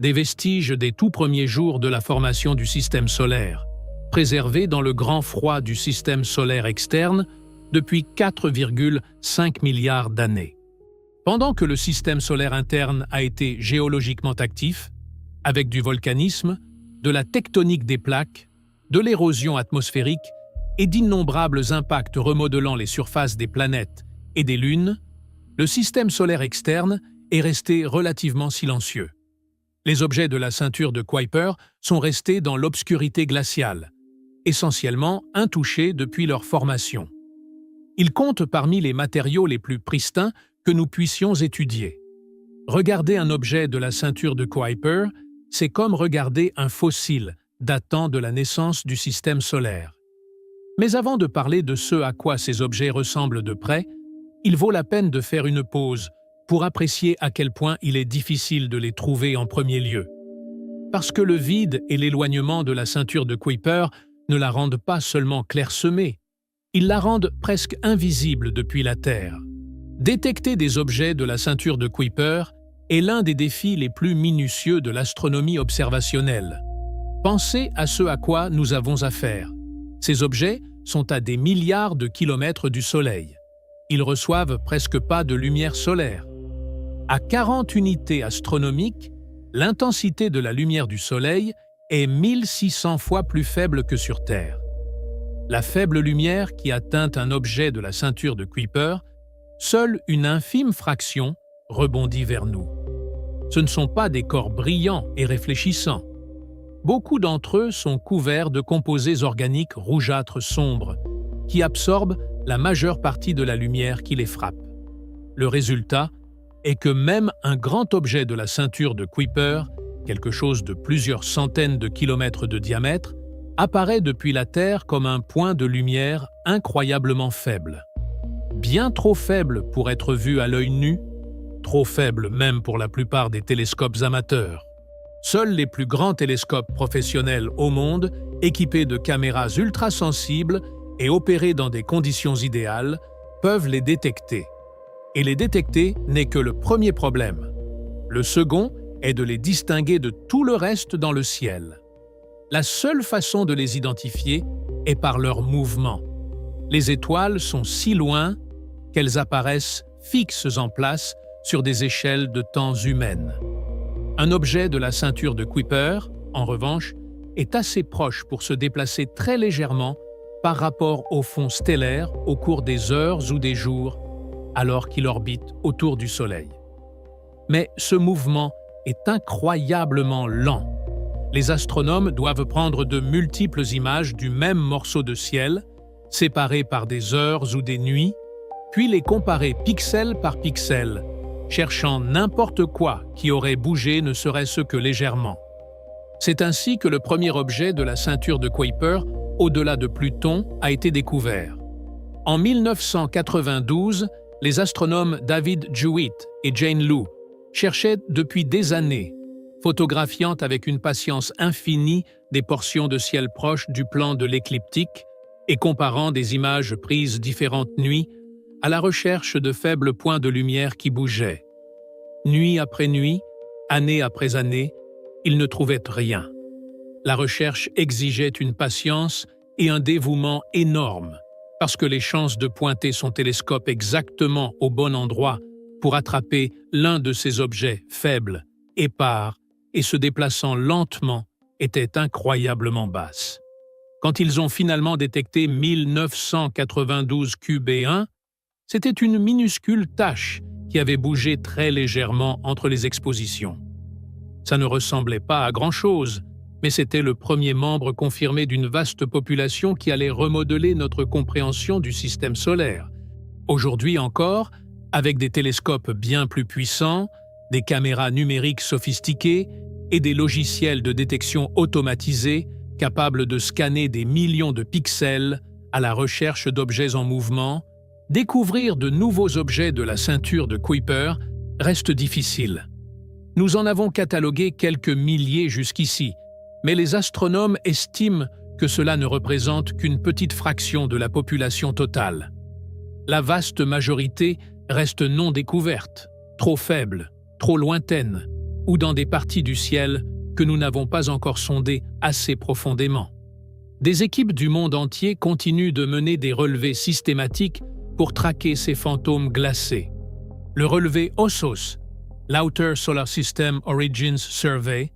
des vestiges des tout premiers jours de la formation du système solaire, préservés dans le grand froid du système solaire externe depuis 4,5 milliards d'années. Pendant que le système solaire interne a été géologiquement actif, avec du volcanisme, de la tectonique des plaques, de l'érosion atmosphérique et d'innombrables impacts remodelant les surfaces des planètes et des lunes, le système solaire externe est resté relativement silencieux. Les objets de la ceinture de Kuiper sont restés dans l'obscurité glaciale, essentiellement intouchés depuis leur formation. Ils comptent parmi les matériaux les plus pristins que nous puissions étudier. Regarder un objet de la ceinture de Kuiper, c'est comme regarder un fossile datant de la naissance du système solaire. Mais avant de parler de ce à quoi ces objets ressemblent de près, il vaut la peine de faire une pause pour apprécier à quel point il est difficile de les trouver en premier lieu. Parce que le vide et l'éloignement de la ceinture de Kuiper ne la rendent pas seulement clairsemée, ils la rendent presque invisible depuis la Terre. Détecter des objets de la ceinture de Kuiper est l'un des défis les plus minutieux de l'astronomie observationnelle. Pensez à ce à quoi nous avons affaire. Ces objets sont à des milliards de kilomètres du Soleil. Ils reçoivent presque pas de lumière solaire. À 40 unités astronomiques, l'intensité de la lumière du Soleil est 1600 fois plus faible que sur Terre. La faible lumière qui atteint un objet de la ceinture de Kuiper, seule une infime fraction rebondit vers nous. Ce ne sont pas des corps brillants et réfléchissants. Beaucoup d'entre eux sont couverts de composés organiques rougeâtres sombres, qui absorbent la majeure partie de la lumière qui les frappe. Le résultat est que même un grand objet de la ceinture de Kuiper, quelque chose de plusieurs centaines de kilomètres de diamètre, apparaît depuis la Terre comme un point de lumière incroyablement faible. Bien trop faible pour être vu à l'œil nu, trop faible même pour la plupart des télescopes amateurs. Seuls les plus grands télescopes professionnels au monde, équipés de caméras ultrasensibles et opérés dans des conditions idéales, peuvent les détecter. Et les détecter n'est que le premier problème. Le second est de les distinguer de tout le reste dans le ciel. La seule façon de les identifier est par leur mouvement. Les étoiles sont si loin qu'elles apparaissent fixes en place sur des échelles de temps humaines. Un objet de la ceinture de Kuiper, en revanche, est assez proche pour se déplacer très légèrement par rapport au fond stellaire au cours des heures ou des jours, alors qu'il orbite autour du Soleil. Mais ce mouvement est incroyablement lent. Les astronomes doivent prendre de multiples images du même morceau de ciel, séparées par des heures ou des nuits, puis les comparer pixel par pixel, cherchant n'importe quoi qui aurait bougé ne serait-ce que légèrement. C'est ainsi que le premier objet de la ceinture de Kuiper, au-delà de Pluton, a été découvert. En 1992, les astronomes David Jewitt et Jane Lu cherchaient depuis des années, photographiant avec une patience infinie des portions de ciel proches du plan de l'écliptique et comparant des images prises différentes nuits à la recherche de faibles points de lumière qui bougeaient. Nuit après nuit, année après année, ils ne trouvaient rien. La recherche exigeait une patience et un dévouement énormes, parce que les chances de pointer son télescope exactement au bon endroit pour attraper l'un de ces objets faibles, épars et se déplaçant lentement étaient incroyablement basses. Quand ils ont finalement détecté 1992 QB1, c'était une minuscule tache qui avait bougé très légèrement entre les expositions. Ça ne ressemblait pas à grand-chose, mais c'était le premier membre confirmé d'une vaste population qui allait remodeler notre compréhension du système solaire. Aujourd'hui encore, avec des télescopes bien plus puissants, des caméras numériques sophistiquées et des logiciels de détection automatisés capables de scanner des millions de pixels à la recherche d'objets en mouvement, découvrir de nouveaux objets de la ceinture de Kuiper reste difficile. Nous en avons catalogué quelques milliers jusqu'ici, mais les astronomes estiment que cela ne représente qu'une petite fraction de la population totale. La vaste majorité reste non découverte, trop faible, trop lointaine, ou dans des parties du ciel que nous n'avons pas encore sondées assez profondément. Des équipes du monde entier continuent de mener des relevés systématiques pour traquer ces fantômes glacés. Le relevé OSOS, l'Outer Solar System Origins Survey,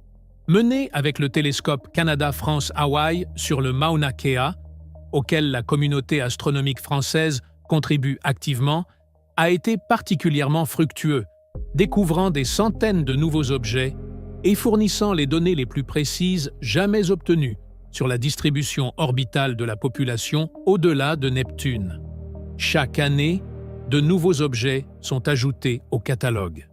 mené avec le télescope Canada-France-Hawaï sur le Mauna Kea, auquel la communauté astronomique française contribue activement, a été particulièrement fructueux, découvrant des centaines de nouveaux objets et fournissant les données les plus précises jamais obtenues sur la distribution orbitale de la population au-delà de Neptune. Chaque année, de nouveaux objets sont ajoutés au catalogue.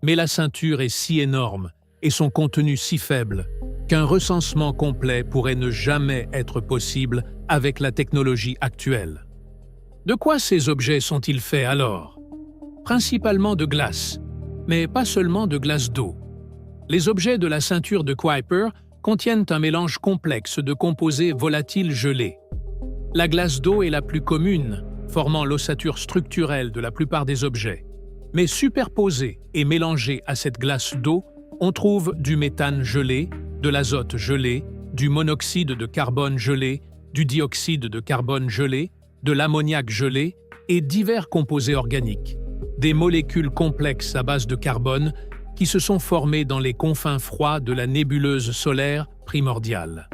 Mais la ceinture est si énorme et son contenu si faible qu'un recensement complet pourrait ne jamais être possible avec la technologie actuelle. De quoi ces objets sont-ils faits alors? Principalement de glace, mais pas seulement de glace d'eau. Les objets de la ceinture de Kuiper contiennent un mélange complexe de composés volatiles gelés. La glace d'eau est la plus commune, formant l'ossature structurelle de la plupart des objets. Mais superposée et mélangée à cette glace d'eau, on trouve du méthane gelé, de l'azote gelé, du monoxyde de carbone gelé, du dioxyde de carbone gelé, de l'ammoniac gelé et divers composés organiques, des molécules complexes à base de carbone qui se sont formées dans les confins froids de la nébuleuse solaire primordiale.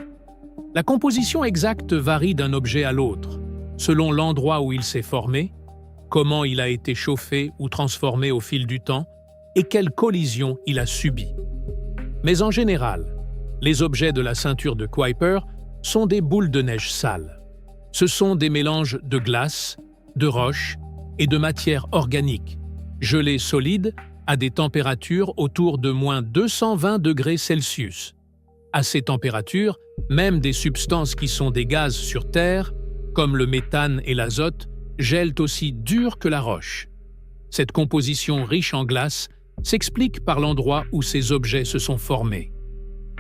La composition exacte varie d'un objet à l'autre, selon l'endroit où il s'est formé, comment il a été chauffé ou transformé au fil du temps et quelle collision il a subi. Mais en général, les objets de la ceinture de Kuiper sont des boules de neige sales. Ce sont des mélanges de glace, de roches et de matières organiques, gelées solides à des températures autour de moins 220 degrés Celsius. À ces températures, même des substances qui sont des gaz sur Terre, comme le méthane et l'azote, gèlent aussi dur que la roche. Cette composition riche en glace s'explique par l'endroit où ces objets se sont formés.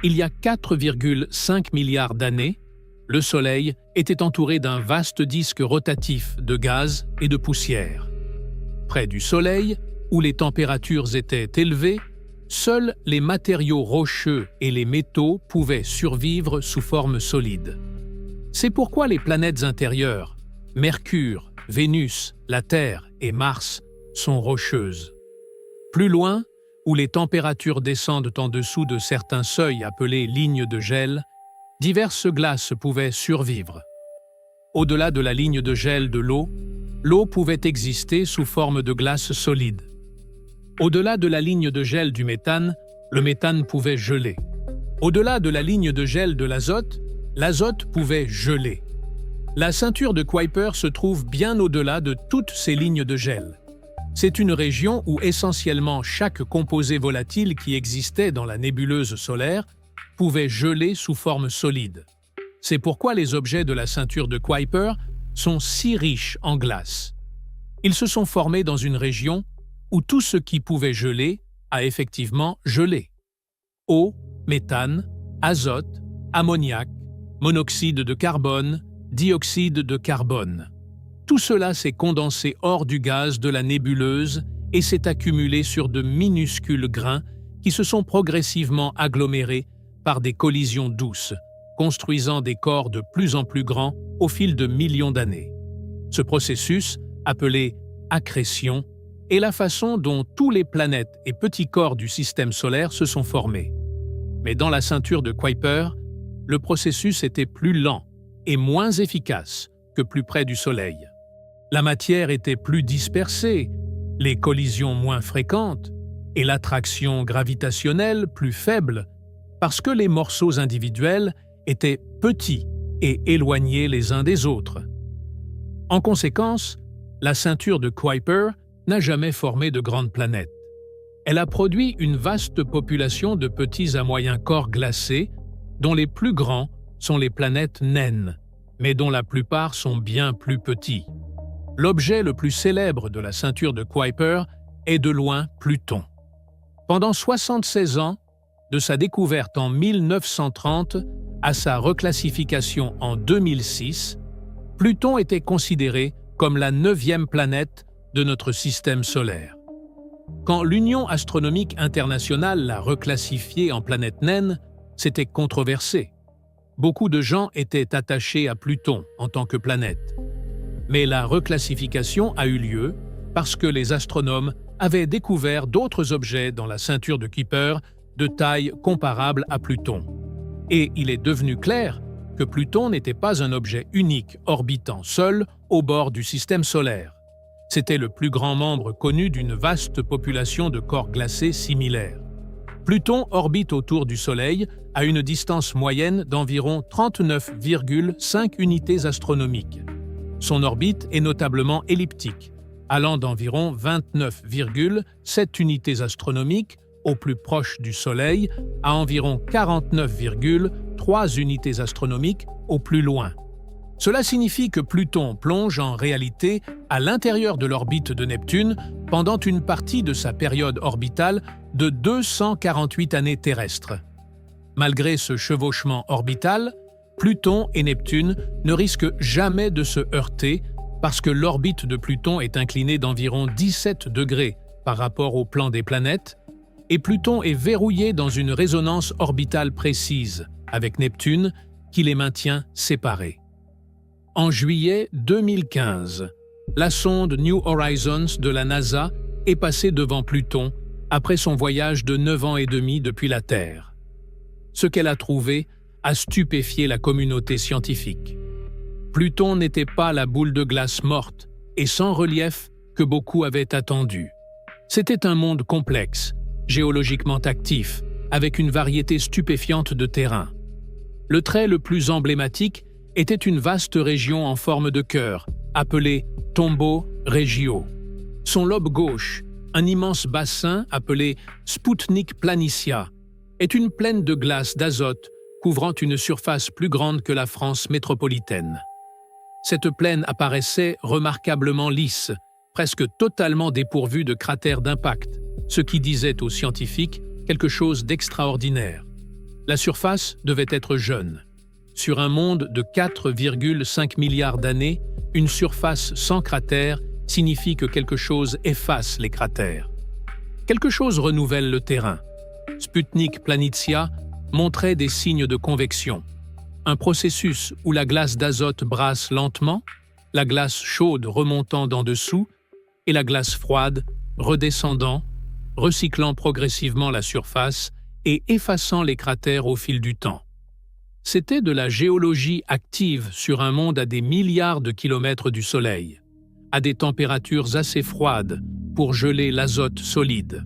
Il y a 4,5 milliards d'années, le Soleil était entouré d'un vaste disque rotatif de gaz et de poussière. Près du Soleil, où les températures étaient élevées, seuls les matériaux rocheux et les métaux pouvaient survivre sous forme solide. C'est pourquoi les planètes intérieures, Mercure, Vénus, la Terre et Mars, sont rocheuses. Plus loin, où les températures descendent en dessous de certains seuils appelés lignes de gel, diverses glaces pouvaient survivre. Au-delà de la ligne de gel de l'eau pouvait exister sous forme de glace solide. Au-delà de la ligne de gel du méthane, le méthane pouvait geler. Au-delà de la ligne de gel de l'azote pouvait geler. La ceinture de Kuiper se trouve bien au-delà de toutes ces lignes de gel. C'est une région où essentiellement chaque composé volatile qui existait dans la nébuleuse solaire pouvait geler sous forme solide. C'est pourquoi les objets de la ceinture de Kuiper sont si riches en glace. Ils se sont formés dans une région où tout ce qui pouvait geler a effectivement gelé. Eau, méthane, azote, ammoniac, monoxyde de carbone, dioxyde de carbone. Tout cela s'est condensé hors du gaz de la nébuleuse et s'est accumulé sur de minuscules grains qui se sont progressivement agglomérés par des collisions douces, construisant des corps de plus en plus grands au fil de millions d'années. Ce processus, appelé accrétion, est la façon dont tous les planètes et petits corps du système solaire se sont formés. Mais dans la ceinture de Kuiper, le processus était plus lent et moins efficace que plus près du Soleil. La matière était plus dispersée, les collisions moins fréquentes et l'attraction gravitationnelle plus faible parce que les morceaux individuels étaient petits et éloignés les uns des autres. En conséquence, la ceinture de Kuiper n'a jamais formé de grandes planètes. Elle a produit une vaste population de petits à moyens corps glacés, dont les plus grands sont les planètes naines, mais dont la plupart sont bien plus petits. L'objet le plus célèbre de la ceinture de Kuiper est de loin Pluton. Pendant 76 ans, de sa découverte en 1930 à sa reclassification en 2006, Pluton était considéré comme la 9e planète de notre système solaire. Quand l'Union astronomique internationale l'a reclassifié en planète naine, c'était controversé. Beaucoup de gens étaient attachés à Pluton en tant que planète. Mais la reclassification a eu lieu parce que les astronomes avaient découvert d'autres objets dans la ceinture de Kuiper de taille comparable à Pluton. Et il est devenu clair que Pluton n'était pas un objet unique orbitant seul au bord du système solaire. C'était le plus grand membre connu d'une vaste population de corps glacés similaires. Pluton orbite autour du Soleil à une distance moyenne d'environ 39,5 unités astronomiques. Son orbite est notablement elliptique, allant d'environ 29,7 unités astronomiques au plus proche du Soleil à environ 49,3 unités astronomiques au plus loin. Cela signifie que Pluton plonge en réalité à l'intérieur de l'orbite de Neptune pendant une partie de sa période orbitale de 248 années terrestres. Malgré ce chevauchement orbital, Pluton et Neptune ne risquent jamais de se heurter parce que l'orbite de Pluton est inclinée d'environ 17 degrés par rapport au plan des planètes, et Pluton est verrouillé dans une résonance orbitale précise avec Neptune qui les maintient séparés. En juillet 2015, la sonde New Horizons de la NASA est passée devant Pluton après son voyage de 9 ans et demi depuis la Terre. Ce qu'elle a trouvé a stupéfié la communauté scientifique. Pluton n'était pas la boule de glace morte et sans relief que beaucoup avaient attendu. C'était un monde complexe, géologiquement actif, avec une variété stupéfiante de terrains. Le trait le plus emblématique était une vaste région en forme de cœur, appelée Tombeau Regio. Son lobe gauche, un immense bassin appelé Sputnik Planitia, est une plaine de glace d'azote couvrant une surface plus grande que la France métropolitaine. Cette plaine apparaissait remarquablement lisse, presque totalement dépourvue de cratères d'impact, ce qui disait aux scientifiques quelque chose d'extraordinaire. La surface devait être jeune. Sur un monde de 4,5 milliards d'années, une surface sans cratère signifie que quelque chose efface les cratères. Quelque chose renouvelle le terrain. Sputnik Planitia montrait des signes de convection. Un processus où la glace d'azote brasse lentement, la glace chaude remontant d'en dessous et la glace froide redescendant, recyclant progressivement la surface et effaçant les cratères au fil du temps. C'était de la géologie active sur un monde à des milliards de kilomètres du Soleil, à des températures assez froides pour geler l'azote solide.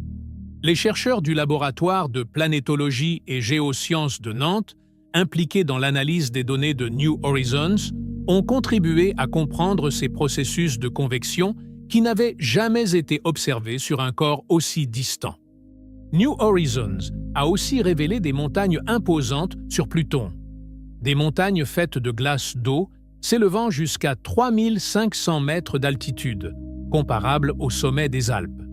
Les chercheurs du laboratoire de planétologie et géosciences de Nantes, impliqués dans l'analyse des données de New Horizons, ont contribué à comprendre ces processus de convection qui n'avaient jamais été observés sur un corps aussi distant. New Horizons a aussi révélé des montagnes imposantes sur Pluton. Des montagnes faites de glace d'eau s'élevant jusqu'à 3500 mètres d'altitude, comparable au sommet des Alpes.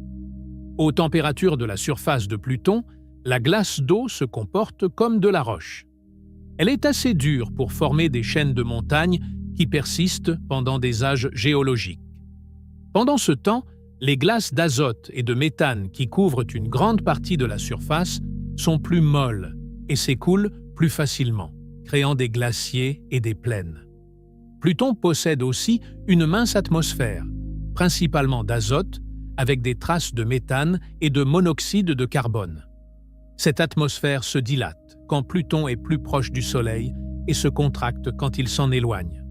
Aux températures de la surface de Pluton, la glace d'eau se comporte comme de la roche. Elle est assez dure pour former des chaînes de montagnes qui persistent pendant des âges géologiques. Pendant ce temps, les glaces d'azote et de méthane qui couvrent une grande partie de la surface sont plus molles et s'écoulent plus facilement, créant des glaciers et des plaines. Pluton possède aussi une mince atmosphère, principalement d'azote, avec des traces de méthane et de monoxyde de carbone. Cette atmosphère se dilate quand Pluton est plus proche du Soleil et se contracte quand il s'en éloigne.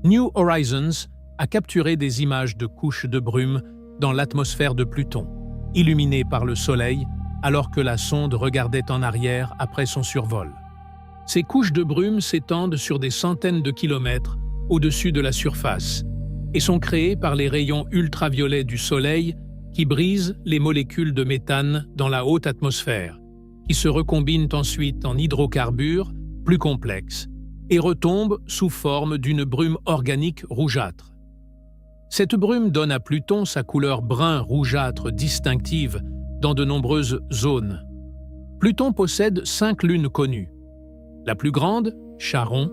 New Horizons a capturé des images de couches de brume dans l'atmosphère de Pluton, illuminées par le Soleil alors que la sonde regardait en arrière après son survol. Ces couches de brume s'étendent sur des centaines de kilomètres au-dessus de la surface et sont créées par les rayons ultraviolets du Soleil qui brisent les molécules de méthane dans la haute atmosphère, qui se recombinent ensuite en hydrocarbures plus complexes et retombent sous forme d'une brume organique rougeâtre. Cette brume donne à Pluton sa couleur brun-rougeâtre distinctive dans de nombreuses zones. Pluton possède 5 lunes connues. La plus grande, Charon,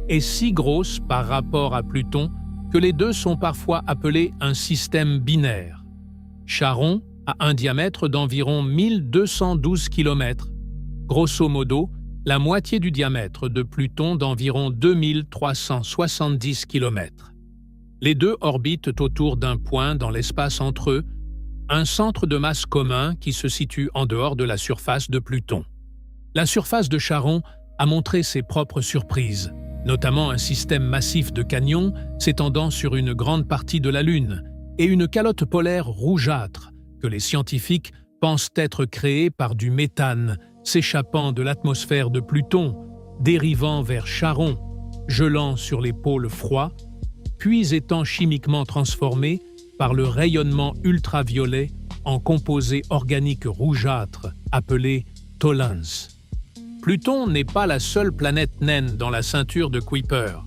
est si grosse par rapport à Pluton que les deux sont parfois appelés un système binaire. Charon a un diamètre d'environ 1212 km, grosso modo la moitié du diamètre de Pluton d'environ 2370 km. Les deux orbitent autour d'un point dans l'espace entre eux, un centre de masse commun qui se situe en dehors de la surface de Pluton. La surface de Charon a montré ses propres surprises, notamment un système massif de canyons s'étendant sur une grande partie de la Lune et une calotte polaire rougeâtre que les scientifiques pensent être créée par du méthane s'échappant de l'atmosphère de Pluton, dérivant vers Charon, gelant sur les pôles froids, puis étant chimiquement transformé par le rayonnement ultraviolet en composé organique rougeâtre appelé tholins. Pluton n'est pas la seule planète naine dans la ceinture de Kuiper.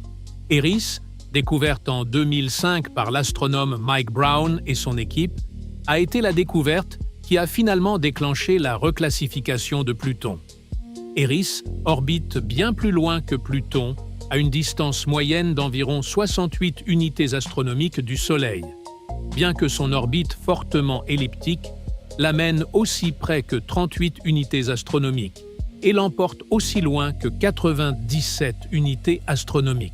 Eris, découverte en 2005 par l'astronome Mike Brown et son équipe, a été la découverte qui a finalement déclenché la reclassification de Pluton. Eris orbite bien plus loin que Pluton, à une distance moyenne d'environ 68 unités astronomiques du Soleil, bien que son orbite fortement elliptique l'amène aussi près que 38 unités astronomiques et l'emporte aussi loin que 97 unités astronomiques.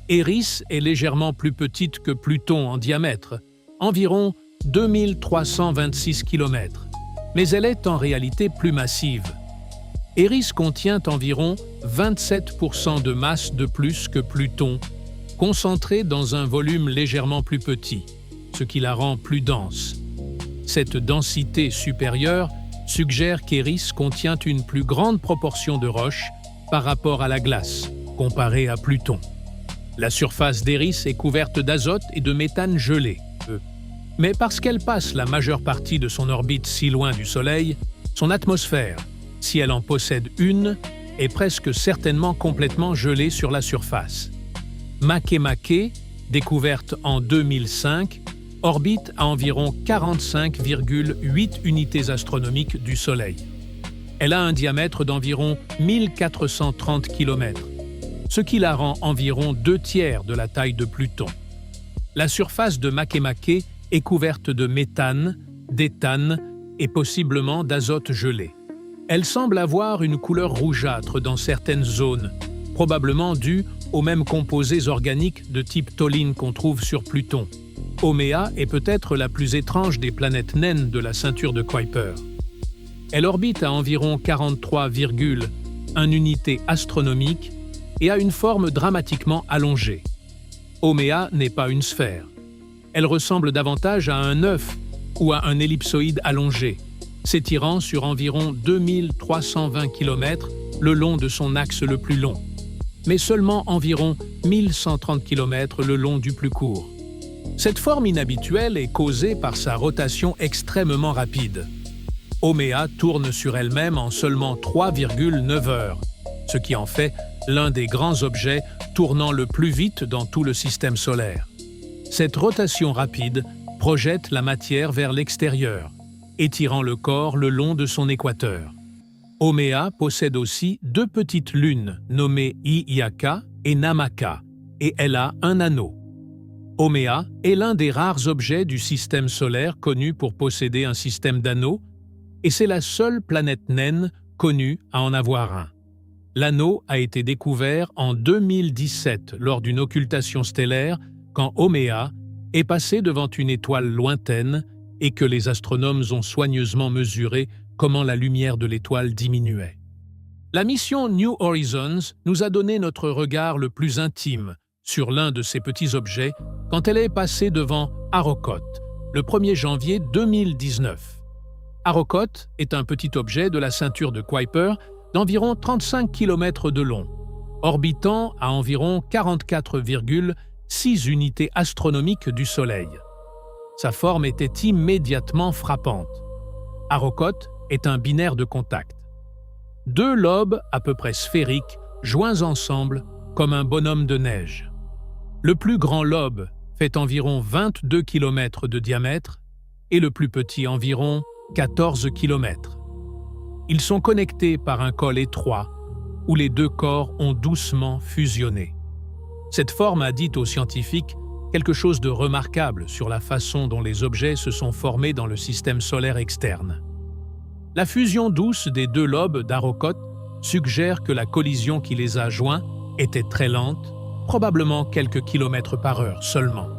Eris est légèrement plus petite que Pluton en diamètre, environ 2326 km, mais elle est en réalité plus massive. Eris contient environ 27% de masse de plus que Pluton, concentrée dans un volume légèrement plus petit, ce qui la rend plus dense. Cette densité supérieure suggère qu'Eris contient une plus grande proportion de roches par rapport à la glace, comparée à Pluton. La surface d'Eris est couverte d'azote et de méthane gelé. Mais parce qu'elle passe la majeure partie de son orbite si loin du Soleil, son atmosphère, si elle en possède une, est presque certainement complètement gelée sur la surface. Makemake, découverte en 2005, orbite à environ 45,8 unités astronomiques du Soleil. Elle a un diamètre d'environ 1430 km, ce qui la rend environ 2/3 de la taille de Pluton. La surface de Makemake est couverte de méthane, d'éthane et possiblement d'azote gelé. Elle semble avoir une couleur rougeâtre dans certaines zones, probablement due aux mêmes composés organiques de type tholline qu'on trouve sur Pluton. Haumea est peut-être la plus étrange des planètes naines de la ceinture de Kuiper. Elle orbite à environ 43,1 unités astronomiques et a une forme dramatiquement allongée. Haumea n'est pas une sphère. Elle ressemble davantage à un œuf ou à un ellipsoïde allongé, s'étirant sur environ 2320 km le long de son axe le plus long, mais seulement environ 1130 km le long du plus court. Cette forme inhabituelle est causée par sa rotation extrêmement rapide. Haumea tourne sur elle-même en seulement 3,9 heures, ce qui en fait l'un des grands objets tournant le plus vite dans tout le système solaire. Cette rotation rapide projette la matière vers l'extérieur, étirant le corps le long de son équateur. Haumea possède aussi 2 petites lunes nommées Iyaka et Namaka, et elle a un anneau. Haumea est l'un des rares objets du système solaire connu pour posséder un système d'anneaux, et c'est la seule planète naine connue à en avoir un. L'anneau a été découvert en 2017 lors d'une occultation stellaire quand Oméa est passé devant une étoile lointaine et que les astronomes ont soigneusement mesuré comment la lumière de l'étoile diminuait. La mission New Horizons nous a donné notre regard le plus intime sur l'un de ces petits objets quand elle est passée devant Arrokoth le 1er janvier 2019. Arrokoth est un petit objet de la ceinture de Kuiper d'environ 35 km de long, orbitant à environ 44,6 unités astronomiques du Soleil. Sa forme était immédiatement frappante. Arrokoth est un binaire de contact. 2 lobes à peu près sphériques joints ensemble comme un bonhomme de neige. Le plus grand lobe fait environ 22 km de diamètre et le plus petit environ 14 km. Ils sont connectés par un col étroit où les 2 corps ont doucement fusionné. Cette forme a dit aux scientifiques quelque chose de remarquable sur la façon dont les objets se sont formés dans le système solaire externe. La fusion douce des 2 lobes d'Arrokoth suggère que la collision qui les a joints était très lente, probablement quelques kilomètres par heure seulement.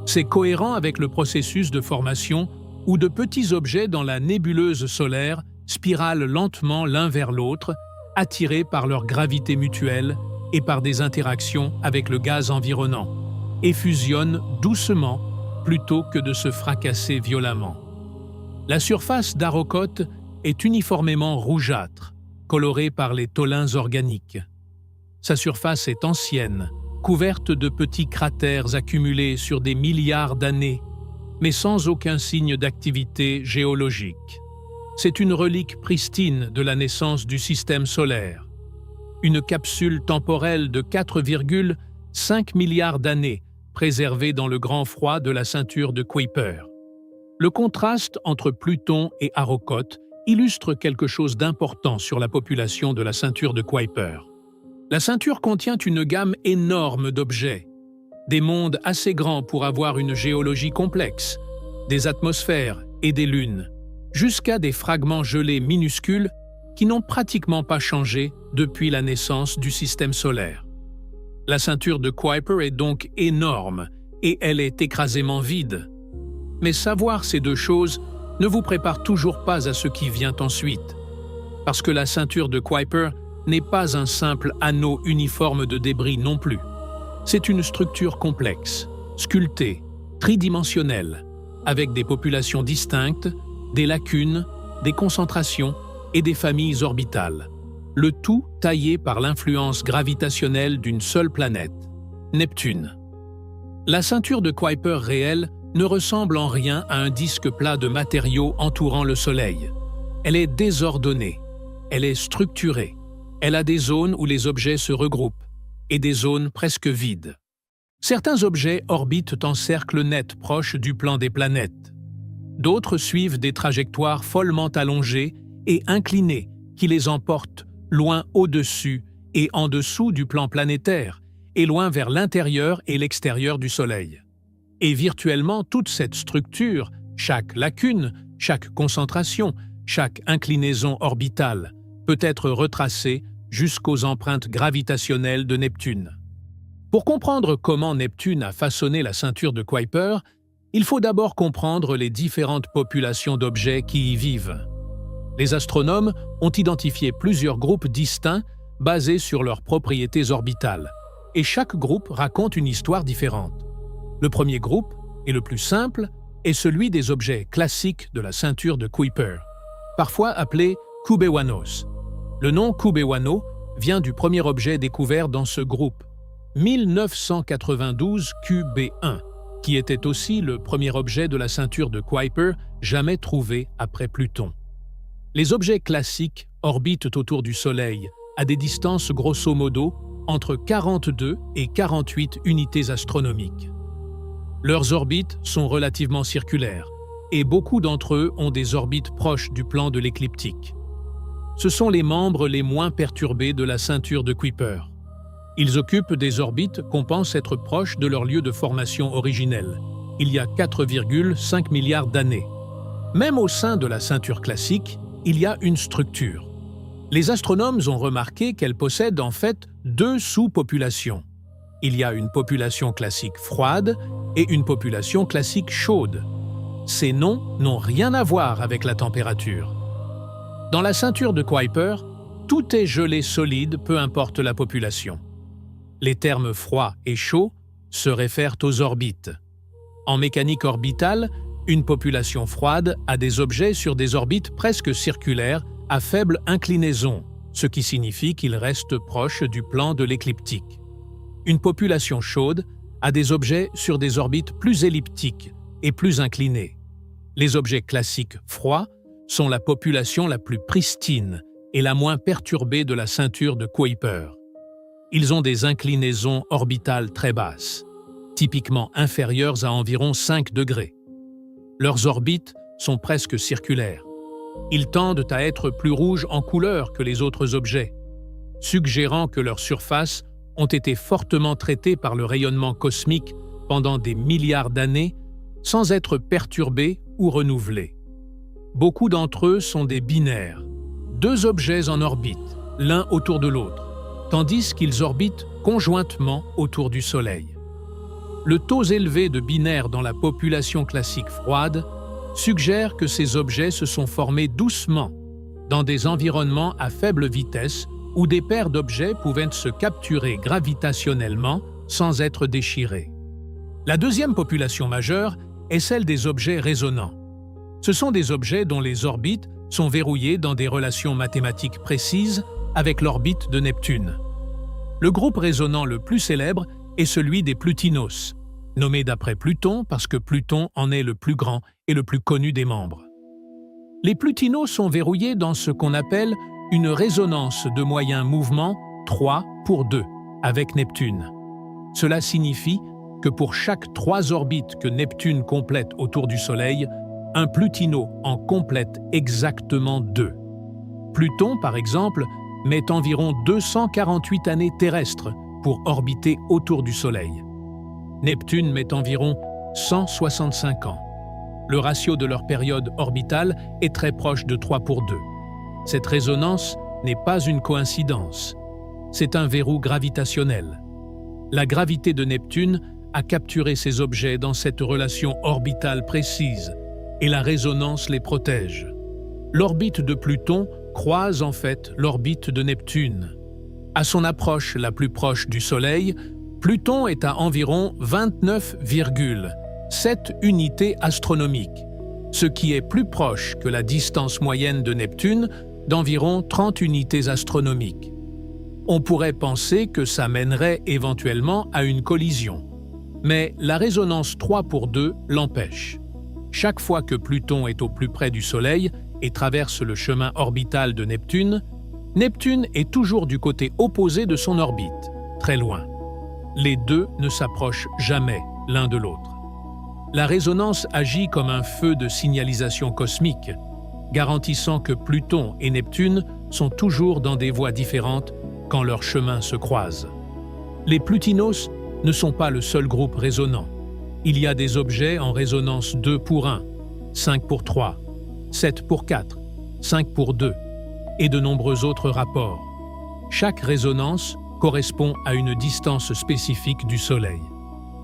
C'est cohérent avec le processus de formation où de petits objets dans la nébuleuse solaire spiralent lentement l'un vers l'autre, attirés par leur gravité mutuelle et par des interactions avec le gaz environnant, et fusionnent doucement plutôt que de se fracasser violemment. La surface d'Arrokoth est uniformément rougeâtre, colorée par les tholins organiques. Sa surface est ancienne, couverte de petits cratères accumulés sur des milliards d'années, mais sans aucun signe d'activité géologique. C'est une relique pristine de la naissance du système solaire. Une capsule temporelle de 4,5 milliards d'années préservée dans le grand froid de la ceinture de Kuiper. Le contraste entre Pluton et Arrokoth illustre quelque chose d'important sur la population de la ceinture de Kuiper. La ceinture contient une gamme énorme d'objets, des mondes assez grands pour avoir une géologie complexe, des atmosphères et des lunes, jusqu'à des fragments gelés minuscules qui n'ont pratiquement pas changé depuis la naissance du système solaire. La ceinture de Kuiper est donc énorme et elle est écrasément vide. Mais savoir ces 2 choses ne vous prépare toujours pas à ce qui vient ensuite, parce que la ceinture de Kuiper n'est pas un simple anneau uniforme de débris non plus. C'est une structure complexe, sculptée, tridimensionnelle, avec des populations distinctes, des lacunes, des concentrations et des familles orbitales. Le tout taillé par l'influence gravitationnelle d'une seule planète, Neptune. La ceinture de Kuiper réelle ne ressemble en rien à un disque plat de matériaux entourant le Soleil. Elle est désordonnée, elle est structurée, elle a des zones où les objets se regroupent et des zones presque vides. Certains objets orbitent en cercle net proche du plan des planètes. D'autres suivent des trajectoires follement allongées et inclinées qui les emportent loin au-dessus et en dessous du plan planétaire et loin vers l'intérieur et l'extérieur du Soleil. Et virtuellement, toute cette structure, chaque lacune, chaque concentration, chaque inclinaison orbitale, peut être retracée jusqu'aux empreintes gravitationnelles de Neptune. Pour comprendre comment Neptune a façonné la ceinture de Kuiper, il faut d'abord comprendre les différentes populations d'objets qui y vivent. Les astronomes ont identifié plusieurs groupes distincts basés sur leurs propriétés orbitales, et chaque groupe raconte une histoire différente. Le premier groupe, et le plus simple, est celui des objets classiques de la ceinture de Kuiper, parfois appelés Kubewanos. Le nom Kubewano vient du premier objet découvert dans ce groupe, 1992 QB1, qui était aussi le premier objet de la ceinture de Kuiper jamais trouvé après Pluton. Les objets classiques orbitent autour du Soleil à des distances grosso modo entre 42 et 48 unités astronomiques. Leurs orbites sont relativement circulaires et beaucoup d'entre eux ont des orbites proches du plan de l'écliptique. Ce sont les membres les moins perturbés de la ceinture de Kuiper. Ils occupent des orbites qu'on pense être proches de leur lieu de formation originel, il y a 4,5 milliards d'années. Même au sein de la ceinture classique, il y a une structure. Les astronomes ont remarqué qu'elle possède en fait deux sous-populations. Il y a une population classique froide et une population classique chaude. Ces noms n'ont rien à voir avec la température. Dans la ceinture de Kuiper, tout est gelé solide, peu importe la population. Les termes froid et chaud se réfèrent aux orbites. En mécanique orbitale, une population froide a des objets sur des orbites presque circulaires à faible inclinaison, ce qui signifie qu'ils restent proches du plan de l'écliptique. Une population chaude a des objets sur des orbites plus elliptiques et plus inclinées. Les objets classiques froids sont la population la plus pristine et la moins perturbée de la ceinture de Kuiper. Ils ont des inclinaisons orbitales très basses, typiquement inférieures à environ 5 degrés. Leurs orbites sont presque circulaires. Ils tendent à être plus rouges en couleur que les autres objets, suggérant que leurs surfaces ont été fortement traitées par le rayonnement cosmique pendant des milliards d'années sans être perturbées ou renouvelées. Beaucoup d'entre eux sont des binaires, deux objets en orbite, l'un autour de l'autre, tandis qu'ils orbitent conjointement autour du Soleil. Le taux élevé de binaires dans la population classique froide suggère que ces objets se sont formés doucement, dans des environnements à faible vitesse où des paires d'objets pouvaient se capturer gravitationnellement sans être déchirés. La deuxième population majeure est celle des objets résonants. Ce sont des objets dont les orbites sont verrouillées dans des relations mathématiques précises avec l'orbite de Neptune. Le groupe résonant le plus célèbre est celui des Plutinos, nommé d'après Pluton parce que Pluton en est le plus grand et le plus connu des membres. Les Plutinos sont verrouillés dans ce qu'on appelle une résonance de moyen mouvement 3:2 avec Neptune. Cela signifie que pour chaque 3 orbites que Neptune complète autour du Soleil, un Plutino en complète exactement 2. Pluton, par exemple, met environ 248 années terrestres pour orbiter autour du Soleil. Neptune met environ 165 ans. Le ratio de leur période orbitale est très proche de 3:2. Cette résonance n'est pas une coïncidence. C'est un verrou gravitationnel. La gravité de Neptune a capturé ces objets dans cette relation orbitale précise, et la résonance les protège. L'orbite de Pluton croise en fait l'orbite de Neptune. À son approche la plus proche du Soleil, Pluton est à environ 29,7 unités astronomiques, ce qui est plus proche que la distance moyenne de Neptune d'environ 30 unités astronomiques. On pourrait penser que ça mènerait éventuellement à une collision, mais la résonance 3:2 l'empêche. Chaque fois que Pluton est au plus près du Soleil et traverse le chemin orbital de Neptune, Neptune est toujours du côté opposé de son orbite, très loin. Les deux ne s'approchent jamais l'un de l'autre. La résonance agit comme un feu de signalisation cosmique, garantissant que Pluton et Neptune sont toujours dans des voies différentes quand leurs chemins se croisent. Les Plutinos ne sont pas le seul groupe résonant. Il y a des objets en résonance 2:1, 5:3, 7:4, 5:2 et de nombreux autres rapports. Chaque résonance correspond à une distance spécifique du Soleil.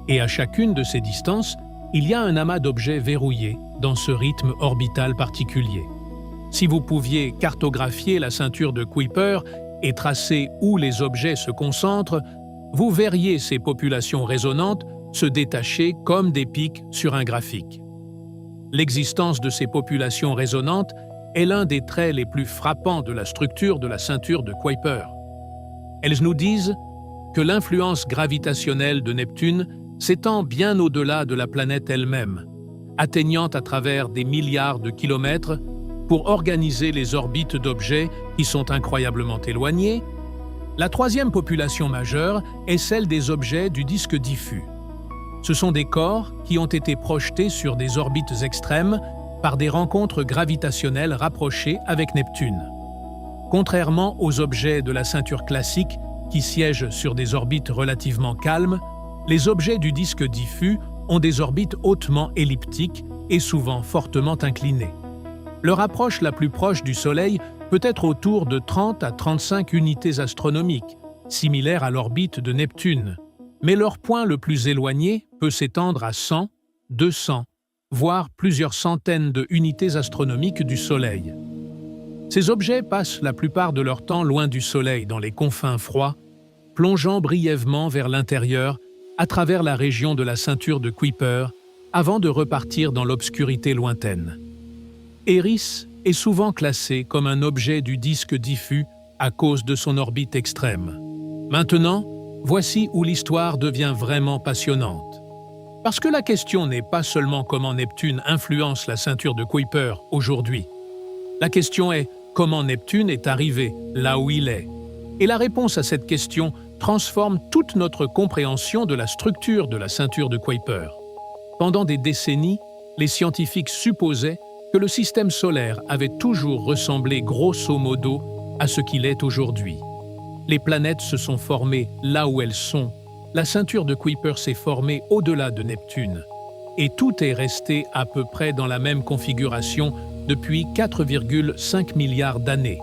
Et à chacune de ces distances, il y a un amas d'objets verrouillés dans ce rythme orbital particulier. Si vous pouviez cartographier la ceinture de Kuiper et tracer où les objets se concentrent, vous verriez ces populations résonantes se détacher comme des pics sur un graphique. L'existence de ces populations résonantes est l'un des traits les plus frappants de la structure de la ceinture de Kuiper. Elles nous disent que l'influence gravitationnelle de Neptune s'étend bien au-delà de la planète elle-même, atteignant à travers des milliards de kilomètres pour organiser les orbites d'objets qui sont incroyablement éloignés. La troisième population majeure est celle des objets du disque diffus. Ce sont des corps qui ont été projetés sur des orbites extrêmes par des rencontres gravitationnelles rapprochées avec Neptune. Contrairement aux objets de la ceinture classique qui siègent sur des orbites relativement calmes, les objets du disque diffus ont des orbites hautement elliptiques et souvent fortement inclinées. Leur approche la plus proche du Soleil peut peut-être autour de 30 à 35 unités astronomiques, similaires à l'orbite de Neptune, mais leur point le plus éloigné peut s'étendre à 100, 200, voire plusieurs centaines de unités astronomiques du Soleil. Ces objets passent la plupart de leur temps loin du Soleil, dans les confins froids, plongeant brièvement vers l'intérieur à travers la région de la ceinture de Kuiper, avant de repartir dans l'obscurité lointaine. Eris est souvent classé comme un objet du disque diffus à cause de son orbite extrême. Maintenant, voici où l'histoire devient vraiment passionnante. Parce que la question n'est pas seulement comment Neptune influence la ceinture de Kuiper aujourd'hui. La question est comment Neptune est arrivé là où il est. Et la réponse à cette question transforme toute notre compréhension de la structure de la ceinture de Kuiper. Pendant des décennies, les scientifiques supposaient que le système solaire avait toujours ressemblé grosso modo à ce qu'il est aujourd'hui. Les planètes se sont formées là où elles sont, la ceinture de Kuiper s'est formée au-delà de Neptune, et tout est resté à peu près dans la même configuration depuis 4,5 milliards d'années.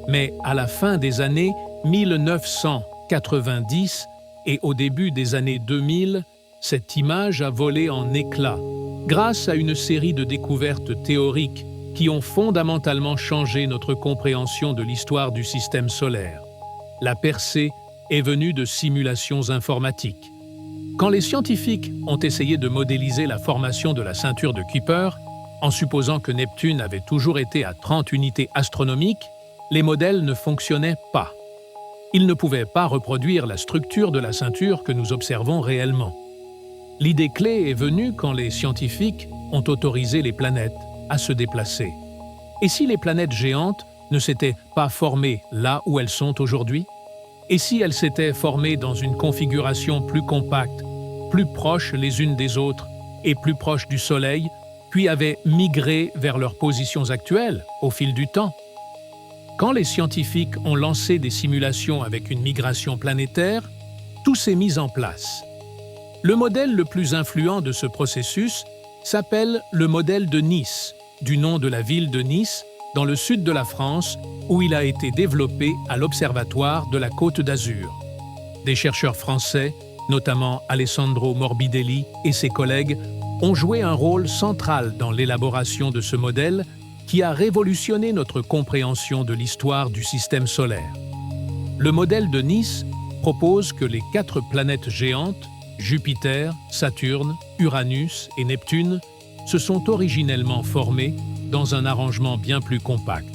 Mais à la fin des années 1990 et au début des années 2000, cette image a volé en éclats grâce à une série de découvertes théoriques qui ont fondamentalement changé notre compréhension de l'histoire du système solaire. La percée est venue de simulations informatiques. Quand les scientifiques ont essayé de modéliser la formation de la ceinture de Kuiper, en supposant que Neptune avait toujours été à 30 unités astronomiques, les modèles ne fonctionnaient pas. Ils ne pouvaient pas reproduire la structure de la ceinture que nous observons réellement. L'idée clé est venue quand les scientifiques ont autorisé les planètes à se déplacer. Et si les planètes géantes ne s'étaient pas formées là où elles sont aujourd'hui? Et si elles s'étaient formées dans une configuration plus compacte, plus proches les unes des autres et plus proches du Soleil, puis avaient migré vers leurs positions actuelles au fil du temps? Quand les scientifiques ont lancé des simulations avec une migration planétaire, tout s'est mis en place. Le modèle le plus influent de ce processus s'appelle le modèle de Nice, du nom de la ville de Nice, dans le sud de la France, où il a été développé à l'Observatoire de la Côte d'Azur. Des chercheurs français, notamment Alessandro Morbidelli et ses collègues, ont joué un rôle central dans l'élaboration de ce modèle qui a révolutionné notre compréhension de l'histoire du système solaire. Le modèle de Nice propose que les 4 planètes géantes, Jupiter, Saturne, Uranus et Neptune, se sont originellement formées dans un arrangement bien plus compact,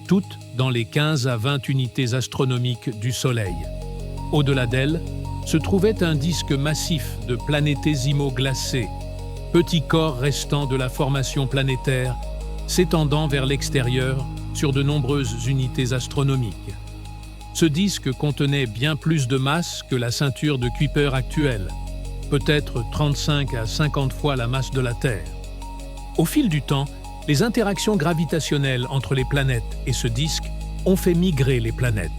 toutes dans les 15 à 20 unités astronomiques du Soleil. Au-delà d'elles, se trouvait un disque massif de planétésimaux glacés, petits corps restants de la formation planétaire, s'étendant vers l'extérieur sur de nombreuses unités astronomiques. Ce disque contenait bien plus de masse que la ceinture de Kuiper actuelle, peut-être 35 à 50 fois la masse de la Terre. Au fil du temps, les interactions gravitationnelles entre les planètes et ce disque ont fait migrer les planètes.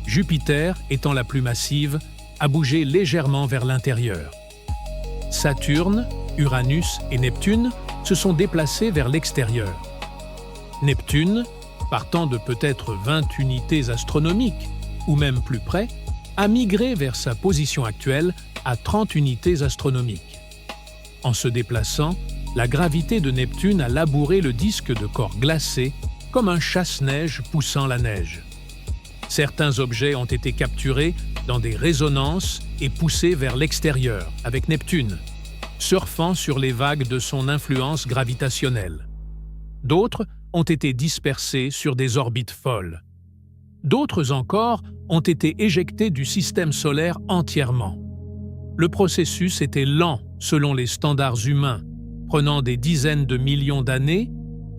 Jupiter, étant la plus massive, a bougé légèrement vers l'intérieur. Saturne, Uranus et Neptune se sont déplacés vers l'extérieur. Neptune, partant de peut-être 20 unités astronomiques, ou même plus près, a migré vers sa position actuelle à 30 unités astronomiques. En se déplaçant, la gravité de Neptune a labouré le disque de corps glacés comme un chasse-neige poussant la neige. Certains objets ont été capturés dans des résonances et poussés vers l'extérieur avec Neptune, surfant sur les vagues de son influence gravitationnelle. D'autres ont été dispersés sur des orbites folles. D'autres encore ont été éjectés du système solaire entièrement. Le processus était lent selon les standards humains, prenant des dizaines de millions d'années,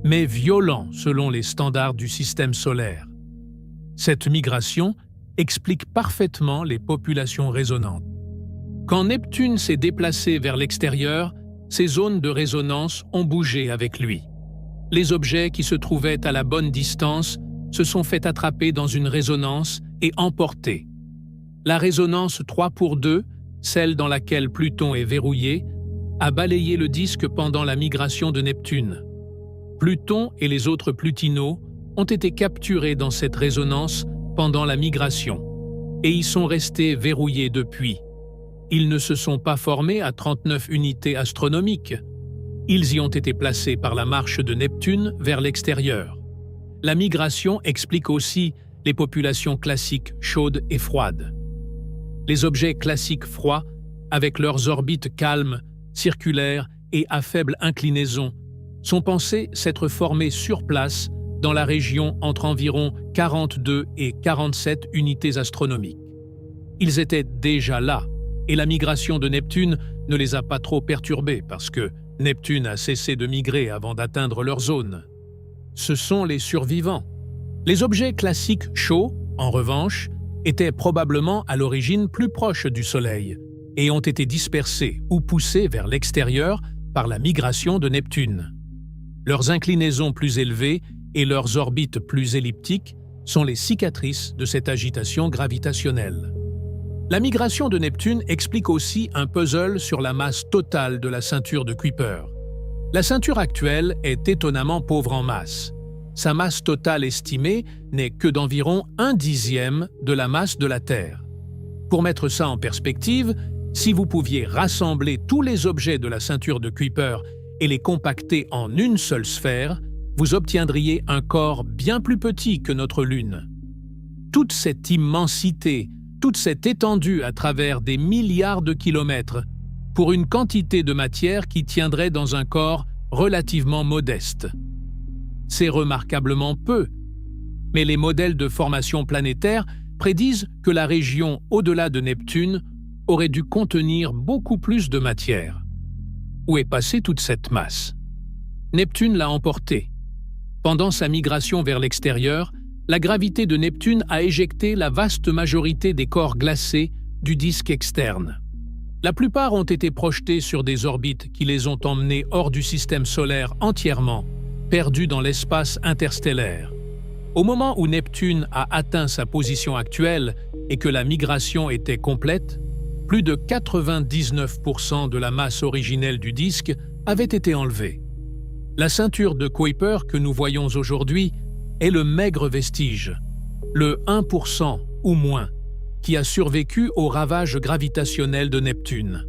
mais violent selon les standards du système solaire. Cette migration explique parfaitement les populations résonantes. Quand Neptune s'est déplacé vers l'extérieur, ses zones de résonance ont bougé avec lui. Les objets qui se trouvaient à la bonne distance se sont fait attraper dans une résonance et emportés. La résonance 3/2, celle dans laquelle Pluton est verrouillé, a balayé le disque pendant la migration de Neptune. Pluton et les autres plutinos ont été capturés dans cette résonance pendant la migration et y sont restés verrouillés depuis. Ils ne se sont pas formés à 39 unités astronomiques. Ils y ont été placés par la marche de Neptune vers l'extérieur. La migration explique aussi les populations classiques chaudes et froides. Les objets classiques froids, avec leurs orbites calmes, circulaires et à faible inclinaison, sont pensés s'être formés sur place dans la région entre environ 42 et 47 unités astronomiques. Ils étaient déjà là, et la migration de Neptune ne les a pas trop perturbés parce que Neptune a cessé de migrer avant d'atteindre leur zone. Ce sont les survivants. Les objets classiques chauds, en revanche, étaient probablement à l'origine plus proches du Soleil et ont été dispersés ou poussés vers l'extérieur par la migration de Neptune. Leurs inclinaisons plus élevées et leurs orbites plus elliptiques sont les cicatrices de cette agitation gravitationnelle. La migration de Neptune explique aussi un puzzle sur la masse totale de la ceinture de Kuiper. La ceinture actuelle est étonnamment pauvre en masse. Sa masse totale estimée n'est que d'environ 1/10 de la masse de la Terre. Pour mettre ça en perspective, si vous pouviez rassembler tous les objets de la ceinture de Kuiper et les compacter en une seule sphère, vous obtiendriez un corps bien plus petit que notre Lune. Toute cette immensité, toute cette étendue à travers des milliards de kilomètres, pour une quantité de matière qui tiendrait dans un corps relativement modeste. C'est remarquablement peu, mais les modèles de formation planétaire prédisent que la région au-delà de Neptune aurait dû contenir beaucoup plus de matière. Où est passée toute cette masse? Neptune l'a emportée. Pendant sa migration vers l'extérieur, la gravité de Neptune a éjecté la vaste majorité des corps glacés du disque externe. La plupart ont été projetés sur des orbites qui les ont emmenés hors du système solaire entièrement, perdus dans l'espace interstellaire. Au moment où Neptune a atteint sa position actuelle et que la migration était complète, plus de 99% de la masse originelle du disque avait été enlevée. La ceinture de Kuiper que nous voyons aujourd'hui est le maigre vestige, le 1% ou moins, qui a survécu aux ravages gravitationnels de Neptune.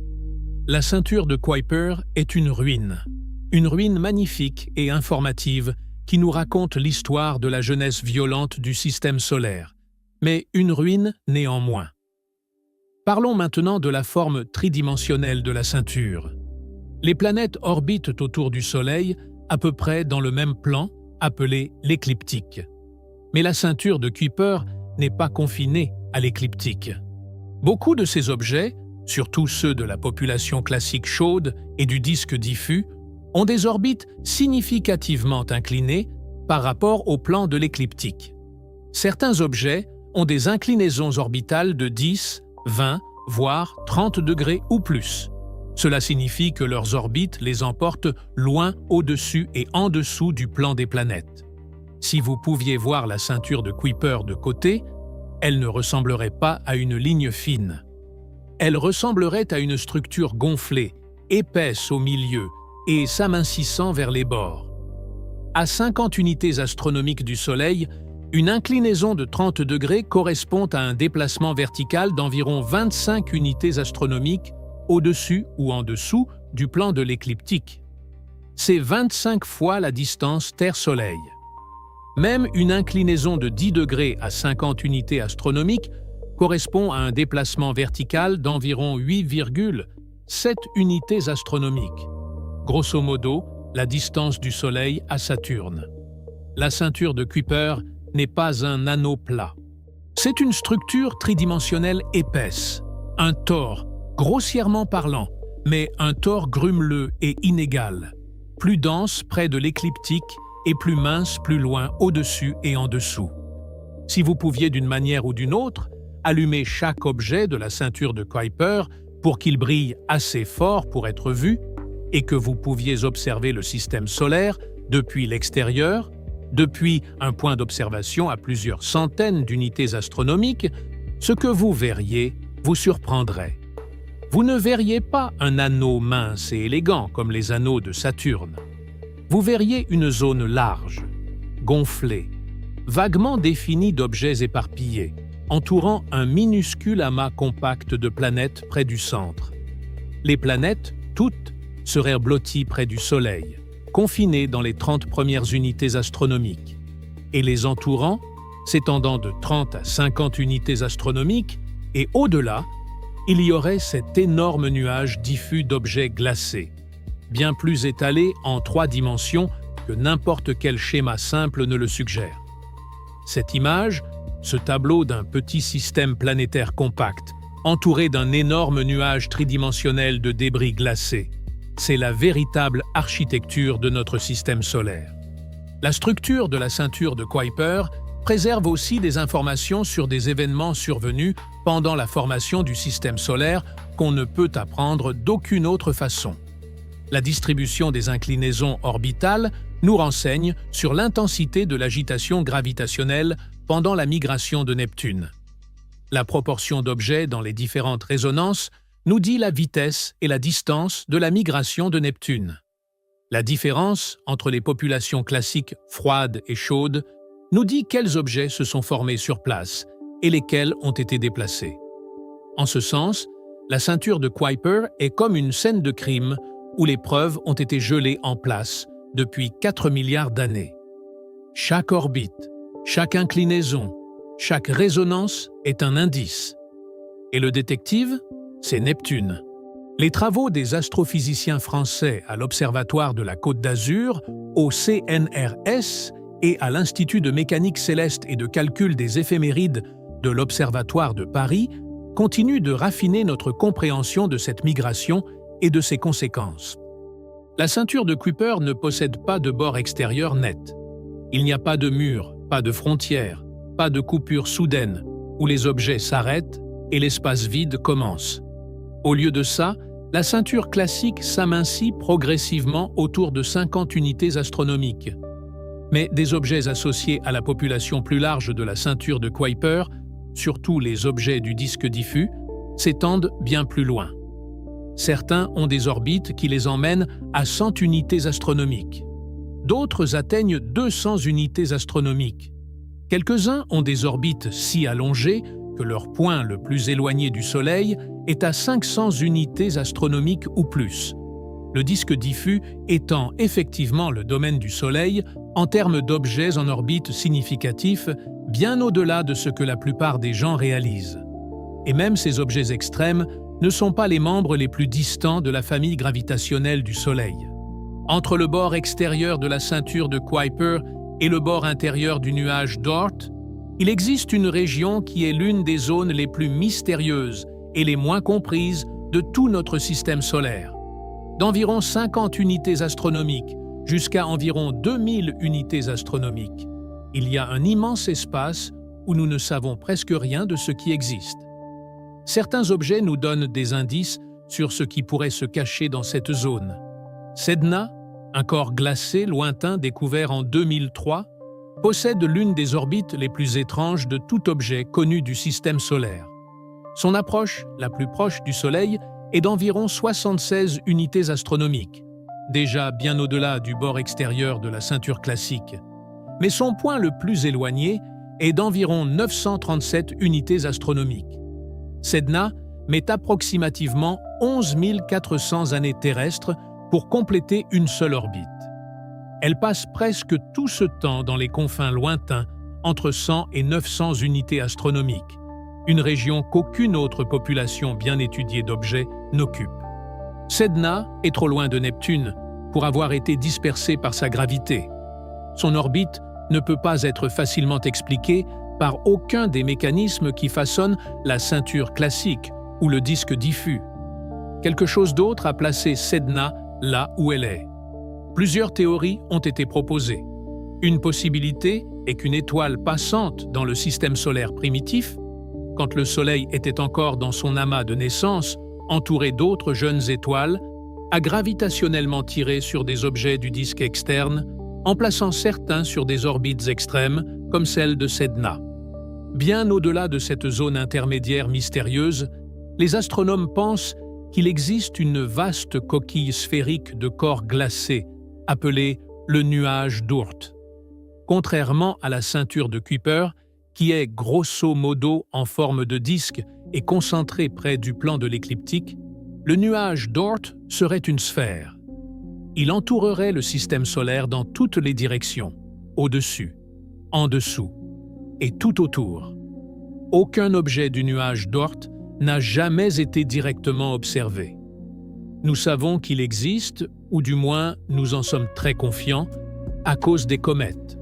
La ceinture de Kuiper est une ruine magnifique et informative qui nous raconte l'histoire de la jeunesse violente du système solaire, mais une ruine néanmoins. Parlons maintenant de la forme tridimensionnelle de la ceinture. Les planètes orbitent autour du Soleil à peu près dans le même plan, appelé l'écliptique. Mais la ceinture de Kuiper n'est pas confinée à l'écliptique. Beaucoup de ces objets, surtout ceux de la population classique chaude et du disque diffus, ont des orbites significativement inclinées par rapport au plan de l'écliptique. Certains objets ont des inclinaisons orbitales de 10, 20, voire 30 degrés ou plus. Cela signifie que leurs orbites les emportent loin au-dessus et en dessous du plan des planètes. Si vous pouviez voir la ceinture de Kuiper de côté, elle ne ressemblerait pas à une ligne fine. Elle ressemblerait à une structure gonflée, épaisse au milieu et s'amincissant vers les bords. À 50 unités astronomiques du Soleil, une inclinaison de 30 degrés correspond à un déplacement vertical d'environ 25 unités astronomiques au-dessus ou en dessous du plan de l'écliptique. C'est 25 fois la distance Terre-Soleil. Même une inclinaison de 10 degrés à 50 unités astronomiques correspond à un déplacement vertical d'environ 8,7 unités astronomiques. Grosso modo, la distance du Soleil à Saturne. La ceinture de Kuiper n'est pas un anneau plat. C'est une structure tridimensionnelle épaisse, un tore, grossièrement parlant, mais un tore grumeleux et inégal, plus dense près de l'écliptique et plus mince plus loin au-dessus et en dessous. Si vous pouviez d'une manière ou d'une autre allumer chaque objet de la ceinture de Kuiper pour qu'il brille assez fort pour être vu, et que vous pouviez observer le système solaire depuis l'extérieur, depuis un point d'observation à plusieurs centaines d'unités astronomiques, ce que vous verriez vous surprendrait. Vous ne verriez pas un anneau mince et élégant comme les anneaux de Saturne. Vous verriez une zone large, gonflée, vaguement défini d'objets éparpillés, entourant un minuscule amas compact de planètes près du centre. Les planètes, toutes, seraient blotties près du Soleil, confinées dans les 30 premières unités astronomiques, et les entourant, s'étendant de 30 à 50 unités astronomiques, et au-delà, il y aurait cet énorme nuage diffus d'objets glacés, bien plus étalé en 3 dimensions que n'importe quel schéma simple ne le suggère. Cette image, ce tableau d'un petit système planétaire compact, entouré d'un énorme nuage tridimensionnel de débris glacés, c'est la véritable architecture de notre système solaire. La structure de la ceinture de Kuiper préserve aussi des informations sur des événements survenus pendant la formation du système solaire qu'on ne peut apprendre d'aucune autre façon. La distribution des inclinaisons orbitales nous renseigne sur l'intensité de l'agitation gravitationnelle pendant la migration de Neptune. La proportion d'objets dans les différentes résonances nous dit la vitesse et la distance de la migration de Neptune. La différence entre les populations classiques froides et chaudes nous dit quels objets se sont formés sur place et lesquels ont été déplacés. En ce sens, la ceinture de Kuiper est comme une scène de crime où les preuves ont été gelées en place depuis 4 milliards d'années. Chaque orbite, chaque inclinaison, chaque résonance est un indice. Et le détective, c'est Neptune. Les travaux des astrophysiciens français à l'Observatoire de la Côte d'Azur, au CNRS, et à l'Institut de mécanique céleste et de calcul des éphémérides de l'Observatoire de Paris continuent de raffiner notre compréhension de cette migration et de ses conséquences. La ceinture de Kuiper ne possède pas de bord extérieur net. Il n'y a pas de mur, pas de frontière, pas de coupure soudaine où les objets s'arrêtent et l'espace vide commence. Au lieu de ça, la ceinture classique s'amincit progressivement autour de 50 unités astronomiques. Mais des objets associés à la population plus large de la ceinture de Kuiper, surtout les objets du disque diffus, s'étendent bien plus loin. Certains ont des orbites qui les emmènent à 100 unités astronomiques. D'autres atteignent 200 unités astronomiques. Quelques-uns ont des orbites si allongées que leur point le plus éloigné du Soleil est à 500 unités astronomiques ou plus. Le disque diffus étant effectivement le domaine du Soleil en termes d'objets en orbite significatifs, bien au-delà de ce que la plupart des gens réalisent. Et même ces objets extrêmes ne sont pas les membres les plus distants de la famille gravitationnelle du Soleil. Entre le bord extérieur de la ceinture de Kuiper et le bord intérieur du nuage d'Oort, il existe une région qui est l'une des zones les plus mystérieuses et les moins comprises de tout notre système solaire. D'environ 50 unités astronomiques jusqu'à environ 2000 unités astronomiques, il y a un immense espace où nous ne savons presque rien de ce qui existe. Certains objets nous donnent des indices sur ce qui pourrait se cacher dans cette zone. Sedna, un corps glacé lointain découvert en 2003, possède l'une des orbites les plus étranges de tout objet connu du système solaire. Son approche, la plus proche du Soleil, est d'environ 76 unités astronomiques, déjà bien au-delà du bord extérieur de la ceinture classique. Mais son point le plus éloigné est d'environ 937 unités astronomiques. Sedna met approximativement 11 400 années terrestres pour compléter une seule orbite. Elle passe presque tout ce temps dans les confins lointains, entre 100 et 900 unités astronomiques, une région qu'aucune autre population bien étudiée d'objets n'occupe. Sedna est trop loin de Neptune pour avoir été dispersée par sa gravité. Son orbite ne peut pas être facilement expliquée par aucun des mécanismes qui façonnent la ceinture classique ou le disque diffus. Quelque chose d'autre a placé Sedna là où elle est. Plusieurs théories ont été proposées. Une possibilité est qu'une étoile passante dans le système solaire primitif, quand le Soleil était encore dans son amas de naissance, entouré d'autres jeunes étoiles, a gravitationnellement tiré sur des objets du disque externe, en plaçant certains sur des orbites extrêmes, comme celle de Sedna. Bien au-delà de cette zone intermédiaire mystérieuse, les astronomes pensent qu'il existe une vaste coquille sphérique de corps glacés, appelée le nuage d'Oort. Contrairement à la ceinture de Kuiper, qui est grosso modo en forme de disque et concentrée près du plan de l'écliptique, le nuage d'Oort serait une sphère. Il entourerait le système solaire dans toutes les directions, au-dessus, en dessous et tout autour. Aucun objet du nuage d'Oort n'a jamais été directement observé. Nous savons qu'il existe, ou du moins nous en sommes très confiants, à cause des comètes.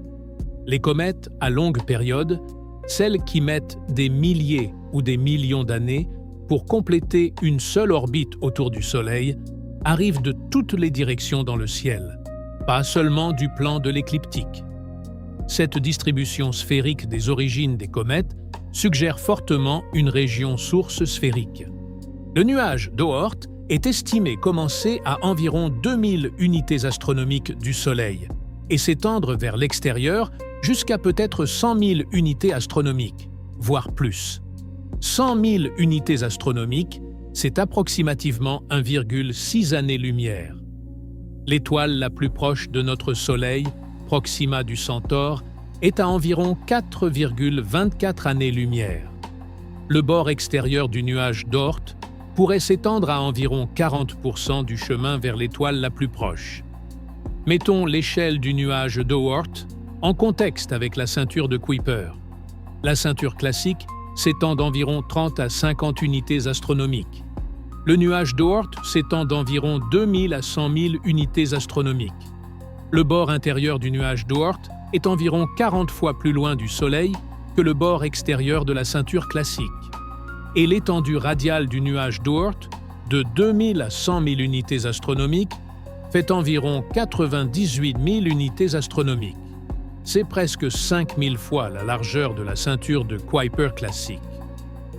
Les comètes à longue période, celles qui mettent des milliers ou des millions d'années pour compléter une seule orbite autour du Soleil, arrivent de toutes les directions dans le ciel, pas seulement du plan de l'écliptique. Cette distribution sphérique des origines des comètes suggère fortement une région source sphérique. Le nuage d'Oort est estimé commencer à environ 2000 unités astronomiques du Soleil et s'étendre vers l'extérieur jusqu'à peut-être 100 000 unités astronomiques, voire plus. 100 000 unités astronomiques, c'est approximativement 1,6 années-lumière. L'étoile la plus proche de notre Soleil, Proxima du Centaure, est à environ 4,24 années-lumière. Le bord extérieur du nuage d'Oort pourrait s'étendre à environ 40% du chemin vers l'étoile la plus proche. Mettons l'échelle du nuage d'Oort en contexte avec la ceinture de Kuiper. La ceinture classique s'étend d'environ 30 à 50 unités astronomiques. Le nuage d'Oort s'étend d'environ 2000 à 100 000 unités astronomiques. Le bord intérieur du nuage d'Oort est environ 40 fois plus loin du Soleil que le bord extérieur de la ceinture classique. Et l'étendue radiale du nuage d'Oort, de 2000 à 100 000 unités astronomiques, fait environ 98 000 unités astronomiques. C'est presque 5000 fois la largeur de la ceinture de Kuiper classique.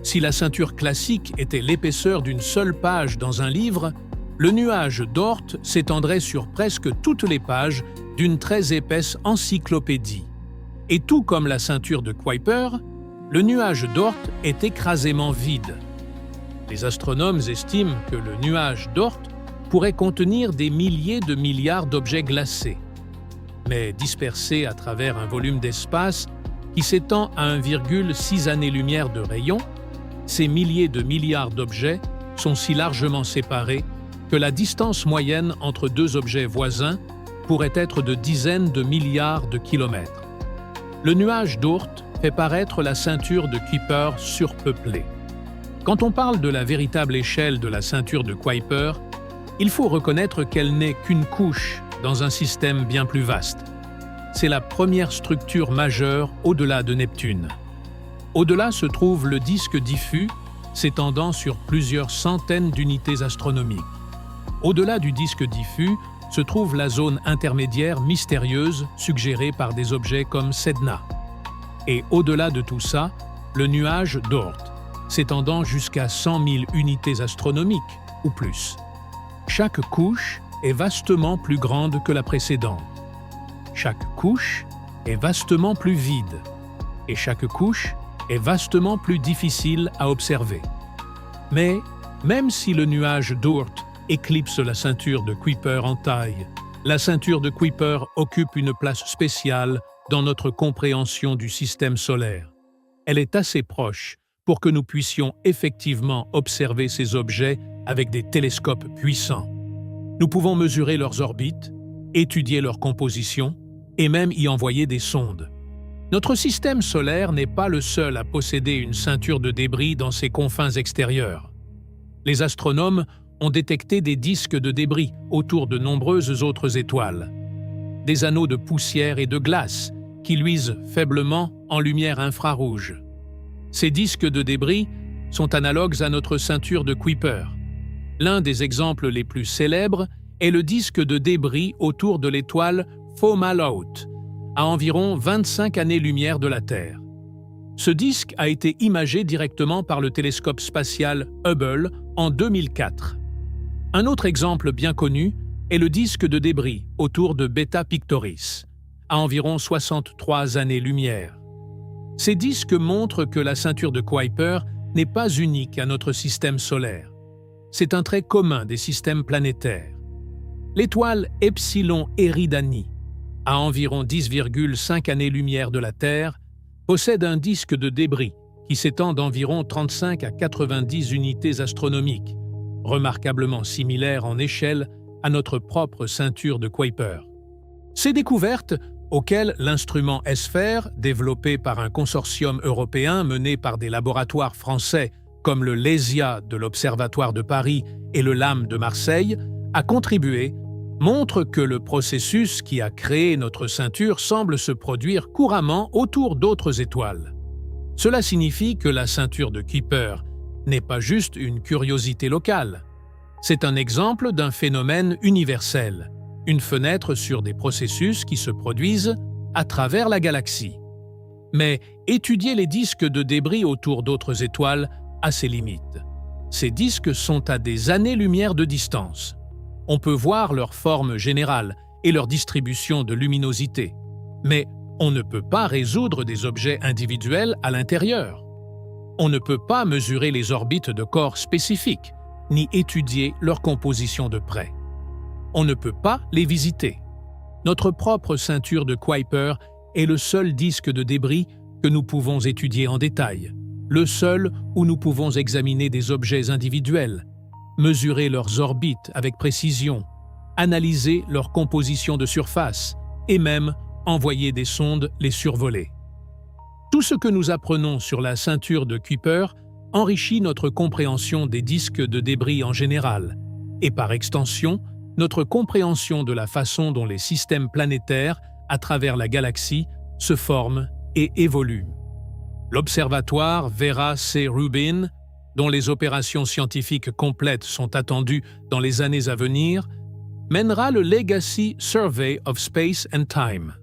Si la ceinture classique était l'épaisseur d'une seule page dans un livre, le nuage d'Oort s'étendrait sur presque toutes les pages d'une très épaisse encyclopédie. Et tout comme la ceinture de Kuiper, le nuage d'Oort est écrasément vide. Les astronomes estiment que le nuage d'Oort pourrait contenir des milliers de milliards d'objets glacés, mais dispersés à travers un volume d'espace qui s'étend à 1,6 années-lumière de rayon, ces milliers de milliards d'objets sont si largement séparés que la distance moyenne entre deux objets voisins pourrait être de dizaines de milliards de kilomètres. Le nuage d'Oort fait paraître la ceinture de Kuiper surpeuplée. Quand on parle de la véritable échelle de la ceinture de Kuiper, il faut reconnaître qu'elle n'est qu'une couche dans un système bien plus vaste. C'est la première structure majeure au-delà de Neptune. Au-delà se trouve le disque diffus, s'étendant sur plusieurs centaines d'unités astronomiques. Au-delà du disque diffus se trouve la zone intermédiaire mystérieuse suggérée par des objets comme Sedna. Et au-delà de tout ça, le nuage d'Oort, s'étendant jusqu'à 100 000 unités astronomiques ou plus. Chaque couche est vastement plus grande que la précédente. Chaque couche est vastement plus vide. Et chaque couche est vastement plus difficile à observer. Mais, même si le nuage d'Oort éclipse la ceinture de Kuiper en taille, la ceinture de Kuiper occupe une place spéciale dans notre compréhension du système solaire. Elle est assez proche pour que nous puissions effectivement observer ces objets avec des télescopes puissants. Nous pouvons mesurer leurs orbites, étudier leur composition et même y envoyer des sondes. Notre système solaire n'est pas le seul à posséder une ceinture de débris dans ses confins extérieurs. Les astronomes ont détecté des disques de débris autour de nombreuses autres étoiles. Des anneaux de poussière et de glace qui luisent faiblement en lumière infrarouge. Ces disques de débris sont analogues à notre ceinture de Kuiper. L'un des exemples les plus célèbres est le disque de débris autour de l'étoile Fomalhaut, à environ 25 années-lumière de la Terre. Ce disque a été imagé directement par le télescope spatial Hubble en 2004. Un autre exemple bien connu est le disque de débris autour de Beta Pictoris, à environ 63 années-lumière. Ces disques montrent que la ceinture de Kuiper n'est pas unique à notre système solaire. C'est un trait commun des systèmes planétaires. L'étoile Epsilon Eridani, à environ 10,5 années-lumière de la Terre, possède un disque de débris qui s'étend d'environ 35 à 90 unités astronomiques, remarquablement similaire en échelle à notre propre ceinture de Kuiper. Ces découvertes, auxquelles l'instrument ESFER, développé par un consortium européen mené par des laboratoires français comme le LESIA de l'Observatoire de Paris et le LAM de Marseille, a contribué, montrent que le processus qui a créé notre ceinture semble se produire couramment autour d'autres étoiles. Cela signifie que la ceinture de Kuiper n'est pas juste une curiosité locale. C'est un exemple d'un phénomène universel, une fenêtre sur des processus qui se produisent à travers la galaxie. Mais étudier les disques de débris autour d'autres étoiles a ses limites. Ces disques sont à des années-lumière de distance. On peut voir leur forme générale et leur distribution de luminosité, mais on ne peut pas résoudre des objets individuels à l'intérieur. On ne peut pas mesurer les orbites de corps spécifiques, ni étudier leur composition de près. On ne peut pas les visiter. Notre propre ceinture de Kuiper est le seul disque de débris que nous pouvons étudier en détail, le seul où nous pouvons examiner des objets individuels, mesurer leurs orbites avec précision, analyser leur composition de surface et même envoyer des sondes les survoler. Tout ce que nous apprenons sur la ceinture de Kuiper enrichit notre compréhension des disques de débris en général et par extension, notre compréhension de la façon dont les systèmes planétaires à travers la galaxie se forment et évoluent. L'observatoire Vera C. Rubin, dont les opérations scientifiques complètes sont attendues dans les années à venir, mènera le Legacy Survey of Space and Time,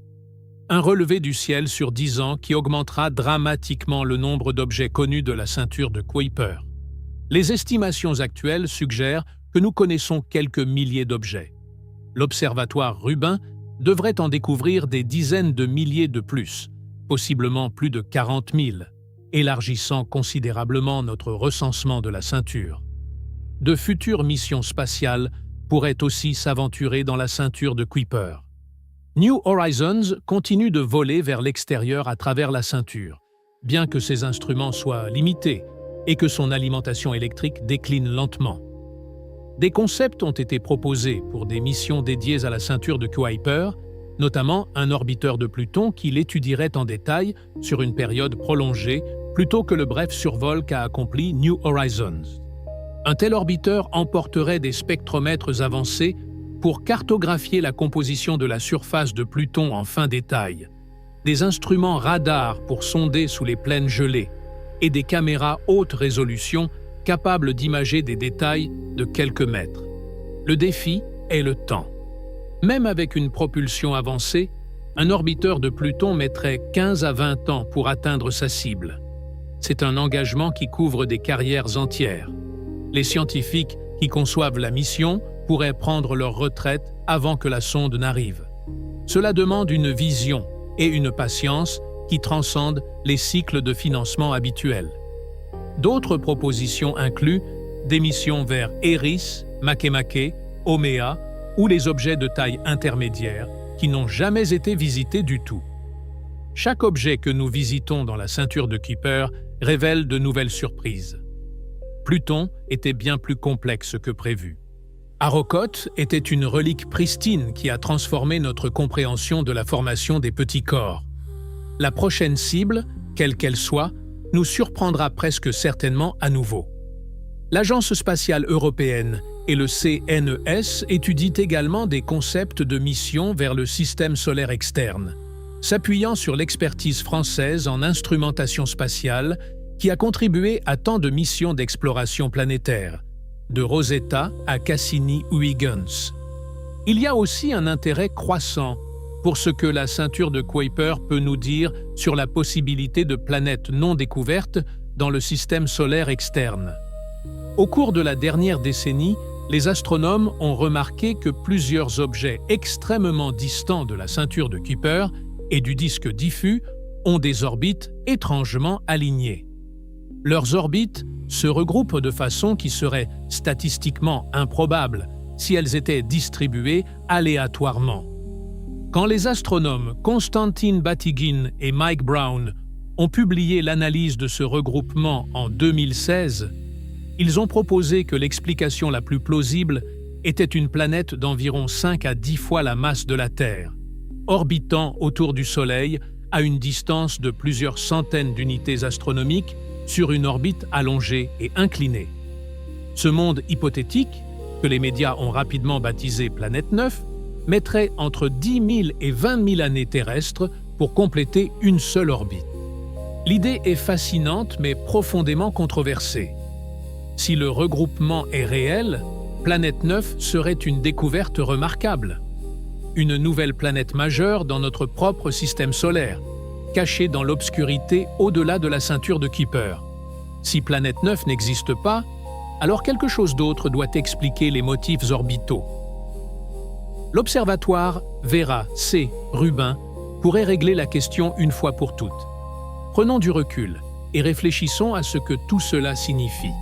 un relevé du ciel sur 10 ans qui augmentera dramatiquement le nombre d'objets connus de la ceinture de Kuiper. Les estimations actuelles suggèrent que nous connaissons quelques milliers d'objets. L'observatoire Rubin devrait en découvrir des dizaines de milliers de plus, possiblement plus de 40 000, élargissant considérablement notre recensement de la ceinture. De futures missions spatiales pourraient aussi s'aventurer dans la ceinture de Kuiper. New Horizons continue de voler vers l'extérieur à travers la ceinture, bien que ses instruments soient limités et que son alimentation électrique décline lentement. Des concepts ont été proposés pour des missions dédiées à la ceinture de Kuiper, notamment un orbiteur de Pluton qui l'étudierait en détail sur une période prolongée plutôt que le bref survol qu'a accompli New Horizons. Un tel orbiteur emporterait des spectromètres avancés pour cartographier la composition de la surface de Pluton en fin détail, des instruments radars pour sonder sous les plaines gelées et des caméras haute résolution capables d'imager des détails de quelques mètres. Le défi est le temps. Même avec une propulsion avancée, un orbiteur de Pluton mettrait 15 à 20 ans pour atteindre sa cible. C'est un engagement qui couvre des carrières entières. Les scientifiques qui conçoivent la mission pourraient prendre leur retraite avant que la sonde n'arrive. Cela demande une vision et une patience qui transcendent les cycles de financement habituels. D'autres propositions incluent des missions vers Eris, Makemake, Haumea ou les objets de taille intermédiaire qui n'ont jamais été visités du tout. Chaque objet que nous visitons dans la ceinture de Kuiper révèle de nouvelles surprises. Pluton était bien plus complexe que prévu. Arrokoth était une relique pristine qui a transformé notre compréhension de la formation des petits corps. La prochaine cible, quelle qu'elle soit, nous surprendra presque certainement à nouveau. L'Agence spatiale européenne et le CNES étudient également des concepts de mission vers le système solaire externe, s'appuyant sur l'expertise française en instrumentation spatiale qui a contribué à tant de missions d'exploration planétaire, de Rosetta à Cassini-Huygens. Il y a aussi un intérêt croissant pour ce que la ceinture de Kuiper peut nous dire sur la possibilité de planètes non découvertes dans le système solaire externe. Au cours de la dernière décennie, les astronomes ont remarqué que plusieurs objets extrêmement distants de la ceinture de Kuiper et du disque diffus ont des orbites étrangement alignées. Leurs orbites se regroupent de façon qui serait statistiquement improbable si elles étaient distribuées aléatoirement. Quand les astronomes Konstantin Batygin et Mike Brown ont publié l'analyse de ce regroupement en 2016, ils ont proposé que l'explication la plus plausible était une planète d'environ 5 à 10 fois la masse de la Terre, orbitant autour du Soleil à une distance de plusieurs centaines d'unités astronomiques sur une orbite allongée et inclinée. Ce monde hypothétique, que les médias ont rapidement baptisé Planète 9, mettrait entre 10 000 et 20 000 années terrestres pour compléter une seule orbite. L'idée est fascinante mais profondément controversée. Si le regroupement est réel, Planète 9 serait une découverte remarquable. Une nouvelle planète majeure dans notre propre système solaire, cachée dans l'obscurité au-delà de la ceinture de Kuiper. Si Planète 9 n'existe pas, alors quelque chose d'autre doit expliquer les motifs orbitaux. L'observatoire Vera C. Rubin pourrait régler la question une fois pour toutes. Prenons du recul et réfléchissons à ce que tout cela signifie.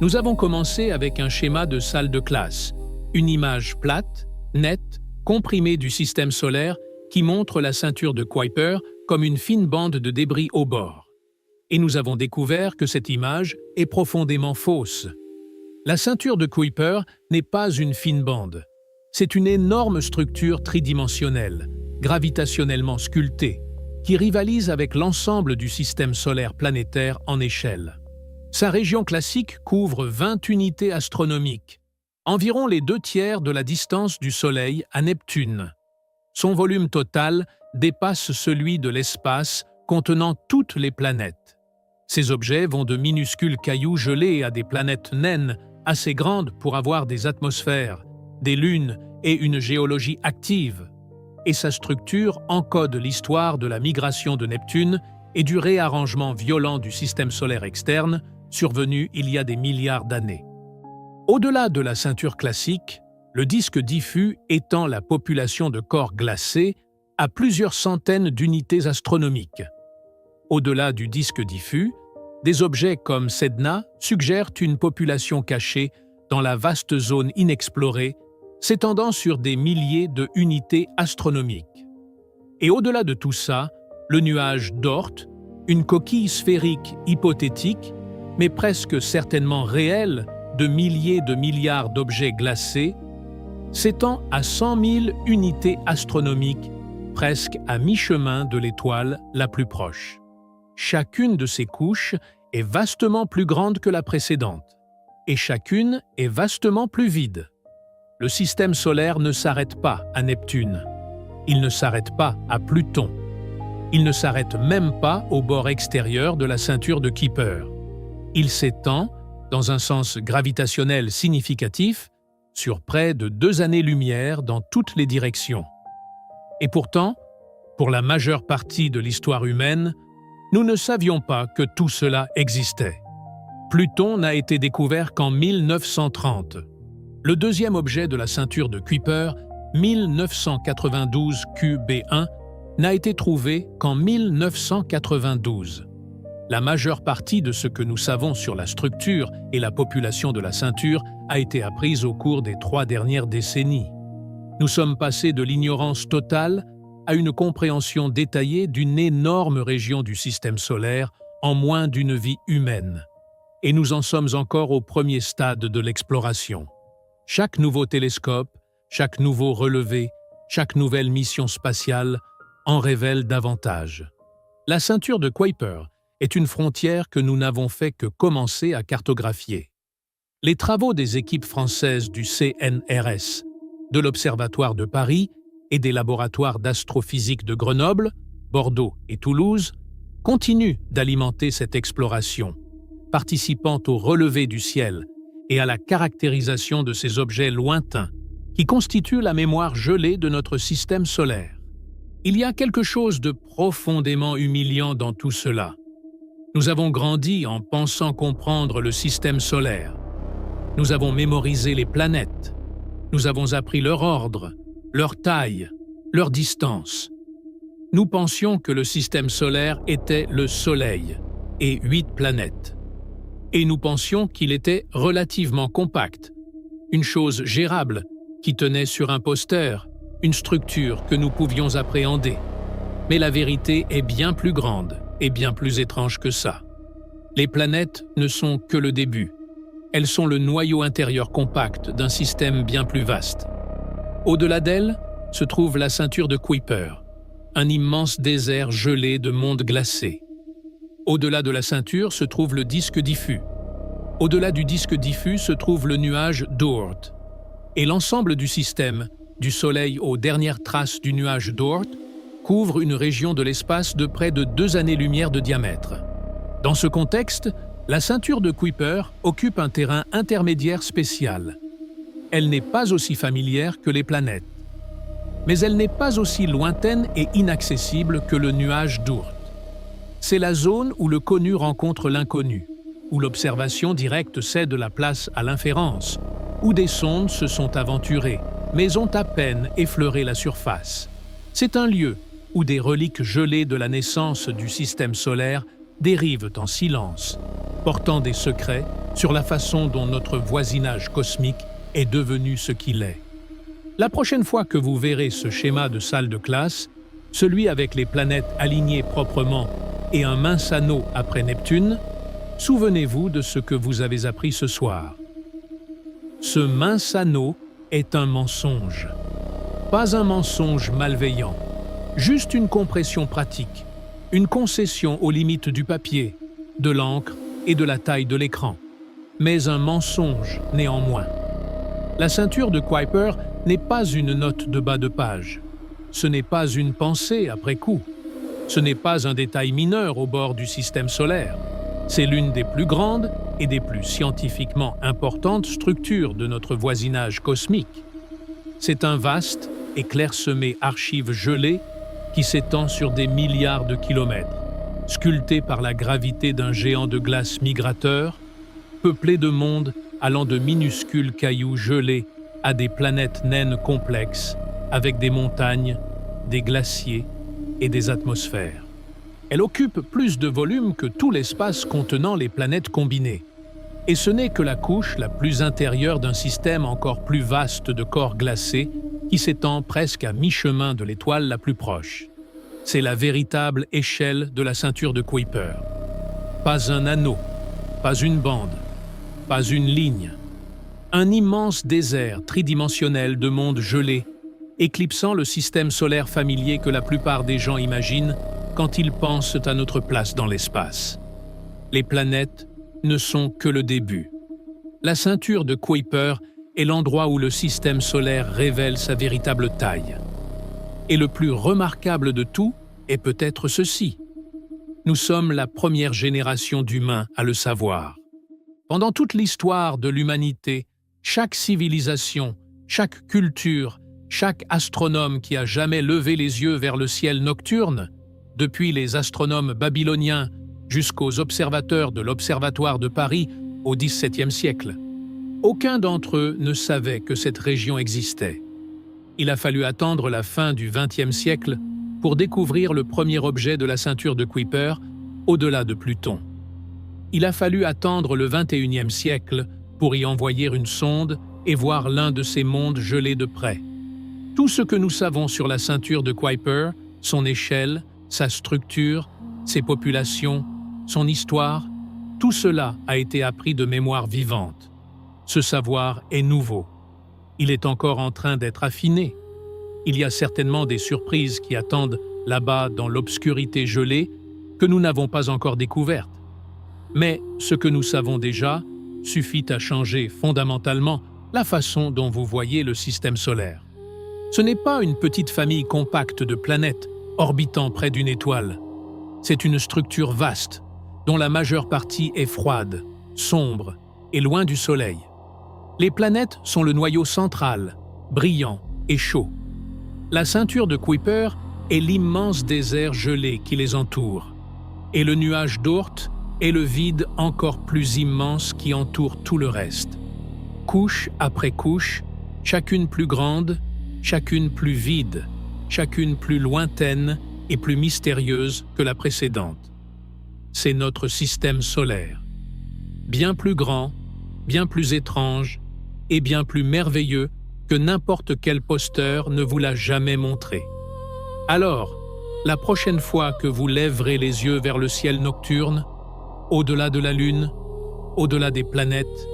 Nous avons commencé avec un schéma de salle de classe, une image plate, nette, comprimée du système solaire qui montre la ceinture de Kuiper comme une fine bande de débris au bord. Et nous avons découvert que cette image est profondément fausse. La ceinture de Kuiper n'est pas une fine bande. C'est une énorme structure tridimensionnelle, gravitationnellement sculptée, qui rivalise avec l'ensemble du système solaire planétaire en échelle. Sa région classique couvre 20 unités astronomiques, environ les 2/3 de la distance du Soleil à Neptune. Son volume total dépasse celui de l'espace contenant toutes les planètes. Ces objets vont de minuscules cailloux gelés à des planètes naines assez grandes pour avoir des atmosphères, des lunes et une géologie active. Et sa structure encode l'histoire de la migration de Neptune et du réarrangement violent du système solaire externe survenu il y a des milliards d'années. Au-delà de la ceinture classique, le disque diffus étend la population de corps glacés à plusieurs centaines d'unités astronomiques. Au-delà du disque diffus, des objets comme Sedna suggèrent une population cachée dans la vaste zone inexplorée, s'étendant sur des milliers de unités astronomiques. Et au-delà de tout ça, le nuage d'Oort, une coquille sphérique hypothétique, mais presque certainement réelle, de milliers de milliards d'objets glacés, s'étend à 100 000 unités astronomiques, presque à mi-chemin de l'étoile la plus proche. Chacune de ces couches est vastement plus grande que la précédente, et chacune est vastement plus vide. Le système solaire ne s'arrête pas à Neptune. Il ne s'arrête pas à Pluton. Il ne s'arrête même pas au bord extérieur de la ceinture de Kuiper. Il s'étend, dans un sens gravitationnel significatif, sur près de 2 années-lumière dans toutes les directions. Et pourtant, pour la majeure partie de l'histoire humaine, nous ne savions pas que tout cela existait. Pluton n'a été découvert qu'en 1930. Le deuxième objet de la ceinture de Kuiper, 1992 QB1, n'a été trouvé qu'en 1992. La majeure partie de ce que nous savons sur la structure et la population de la ceinture a été apprise au cours des 3 dernières décennies. Nous sommes passés de l'ignorance totale à une compréhension détaillée d'une énorme région du système solaire en moins d'une vie humaine. Et nous en sommes encore au premier stade de l'exploration. Chaque nouveau télescope, chaque nouveau relevé, chaque nouvelle mission spatiale en révèle davantage. La ceinture de Kuiper est une frontière que nous n'avons fait que commencer à cartographier. Les travaux des équipes françaises du CNRS, de l'Observatoire de Paris et des laboratoires d'astrophysique de Grenoble, Bordeaux et Toulouse continuent d'alimenter cette exploration, participant au relevé du ciel et à la caractérisation de ces objets lointains qui constituent la mémoire gelée de notre système solaire. Il y a quelque chose de profondément humiliant dans tout cela. Nous avons grandi en pensant comprendre le système solaire. Nous avons mémorisé les planètes. Nous avons appris leur ordre, leur taille, leur distance. Nous pensions que le système solaire était le Soleil et 8 planètes. Et nous pensions qu'il était relativement compact, une chose gérable qui tenait sur un poster une structure que nous pouvions appréhender. Mais la vérité est bien plus grande et bien plus étrange que ça. Les planètes ne sont que le début. Elles sont le noyau intérieur compact d'un système bien plus vaste. Au-delà d'elles se trouve la ceinture de Kuiper, un immense désert gelé de mondes glacés. Au-delà de la ceinture se trouve le disque diffus. Au-delà du disque diffus se trouve le nuage d'Oort. Et l'ensemble du système, du Soleil aux dernières traces du nuage d'Oort, couvre une région de l'espace de près de 2 années-lumière de diamètre. Dans ce contexte, la ceinture de Kuiper occupe un terrain intermédiaire spécial. Elle n'est pas aussi familière que les planètes. Mais elle n'est pas aussi lointaine et inaccessible que le nuage d'Oort. C'est la zone où le connu rencontre l'inconnu, où l'observation directe cède la place à l'inférence, où des sondes se sont aventurées, mais ont à peine effleuré la surface. C'est un lieu où des reliques gelées de la naissance du système solaire dérivent en silence, portant des secrets sur la façon dont notre voisinage cosmique est devenu ce qu'il est. La prochaine fois que vous verrez ce schéma de salle de classe, celui avec les planètes alignées proprement et un mince anneau après Neptune, souvenez-vous de ce que vous avez appris ce soir. Ce mince anneau est un mensonge. Pas un mensonge malveillant, juste une compression pratique, une concession aux limites du papier, de l'encre et de la taille de l'écran. Mais un mensonge néanmoins. La ceinture de Kuiper n'est pas une note de bas de page. Ce n'est pas une pensée après coup. Ce n'est pas un détail mineur au bord du système solaire. C'est l'une des plus grandes et des plus scientifiquement importantes structures de notre voisinage cosmique. C'est un vaste et clairsemé archive gelée qui s'étend sur des milliards de kilomètres, sculpté par la gravité d'un géant de glace migrateur, peuplé de mondes allant de minuscules cailloux gelés à des planètes naines complexes, avec des montagnes, des glaciers et des atmosphères. Elle occupe plus de volume que tout l'espace contenant les planètes combinées. Et ce n'est que la couche la plus intérieure d'un système encore plus vaste de corps glacés qui s'étend presque à mi-chemin de l'étoile la plus proche. C'est la véritable échelle de la ceinture de Kuiper. Pas un anneau, pas une bande, pas une ligne. Un immense désert tridimensionnel de mondes gelés, éclipsant le système solaire familier que la plupart des gens imaginent quand ils pensent à notre place dans l'espace. Les planètes ne sont que le début. La ceinture de Kuiper est l'endroit où le système solaire révèle sa véritable taille. Et le plus remarquable de tout est peut-être ceci. Nous sommes la première génération d'humains à le savoir. Pendant toute l'histoire de l'humanité, chaque civilisation, chaque culture, chaque astronome qui a jamais levé les yeux vers le ciel nocturne, depuis les astronomes babyloniens jusqu'aux observateurs de l'Observatoire de Paris au XVIIe siècle, aucun d'entre eux ne savait que cette région existait. Il a fallu attendre la fin du XXe siècle pour découvrir le premier objet de la ceinture de Kuiper, au-delà de Pluton. Il a fallu attendre le XXIe siècle pour y envoyer une sonde et voir l'un de ces mondes gelés de près. Tout ce que nous savons sur la ceinture de Kuiper, son échelle, sa structure, ses populations, son histoire, tout cela a été appris de mémoire vivante. Ce savoir est nouveau. Il est encore en train d'être affiné. Il y a certainement des surprises qui attendent là-bas dans l'obscurité gelée que nous n'avons pas encore découvertes. Mais ce que nous savons déjà suffit à changer fondamentalement la façon dont vous voyez le système solaire. Ce n'est pas une petite famille compacte de planètes orbitant près d'une étoile. C'est une structure vaste, dont la majeure partie est froide, sombre et loin du Soleil. Les planètes sont le noyau central, brillant et chaud. La ceinture de Kuiper est l'immense désert gelé qui les entoure. Et le nuage d'Oort est le vide encore plus immense qui entoure tout le reste. Couche après couche, chacune plus grande, chacune plus vide, chacune plus lointaine et plus mystérieuse que la précédente. C'est notre système solaire. Bien plus grand, bien plus étrange et bien plus merveilleux que n'importe quel posteur ne vous l'a jamais montré. Alors, la prochaine fois que vous lèverez les yeux vers le ciel nocturne, au-delà de la Lune, au-delà des planètes,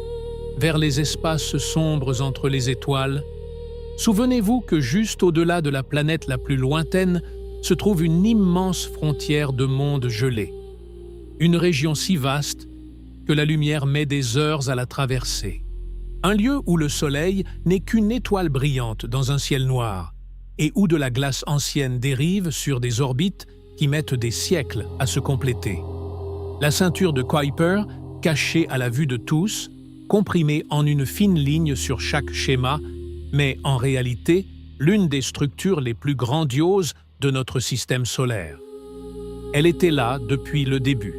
vers les espaces sombres entre les étoiles, souvenez-vous que juste au-delà de la planète la plus lointaine se trouve une immense frontière de mondes gelés, une région si vaste que la lumière met des heures à la traverser. Un lieu où le Soleil n'est qu'une étoile brillante dans un ciel noir, et où de la glace ancienne dérive sur des orbites qui mettent des siècles à se compléter. La ceinture de Kuiper, cachée à la vue de tous, comprimée en une fine ligne sur chaque schéma, mais en réalité l'une des structures les plus grandioses de notre système solaire. Elle était là depuis le début.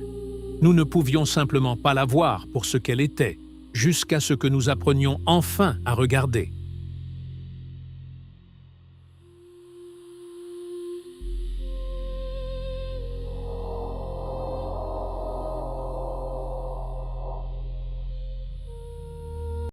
Nous ne pouvions simplement pas la voir pour ce qu'elle était, jusqu'à ce que nous apprenions enfin à regarder.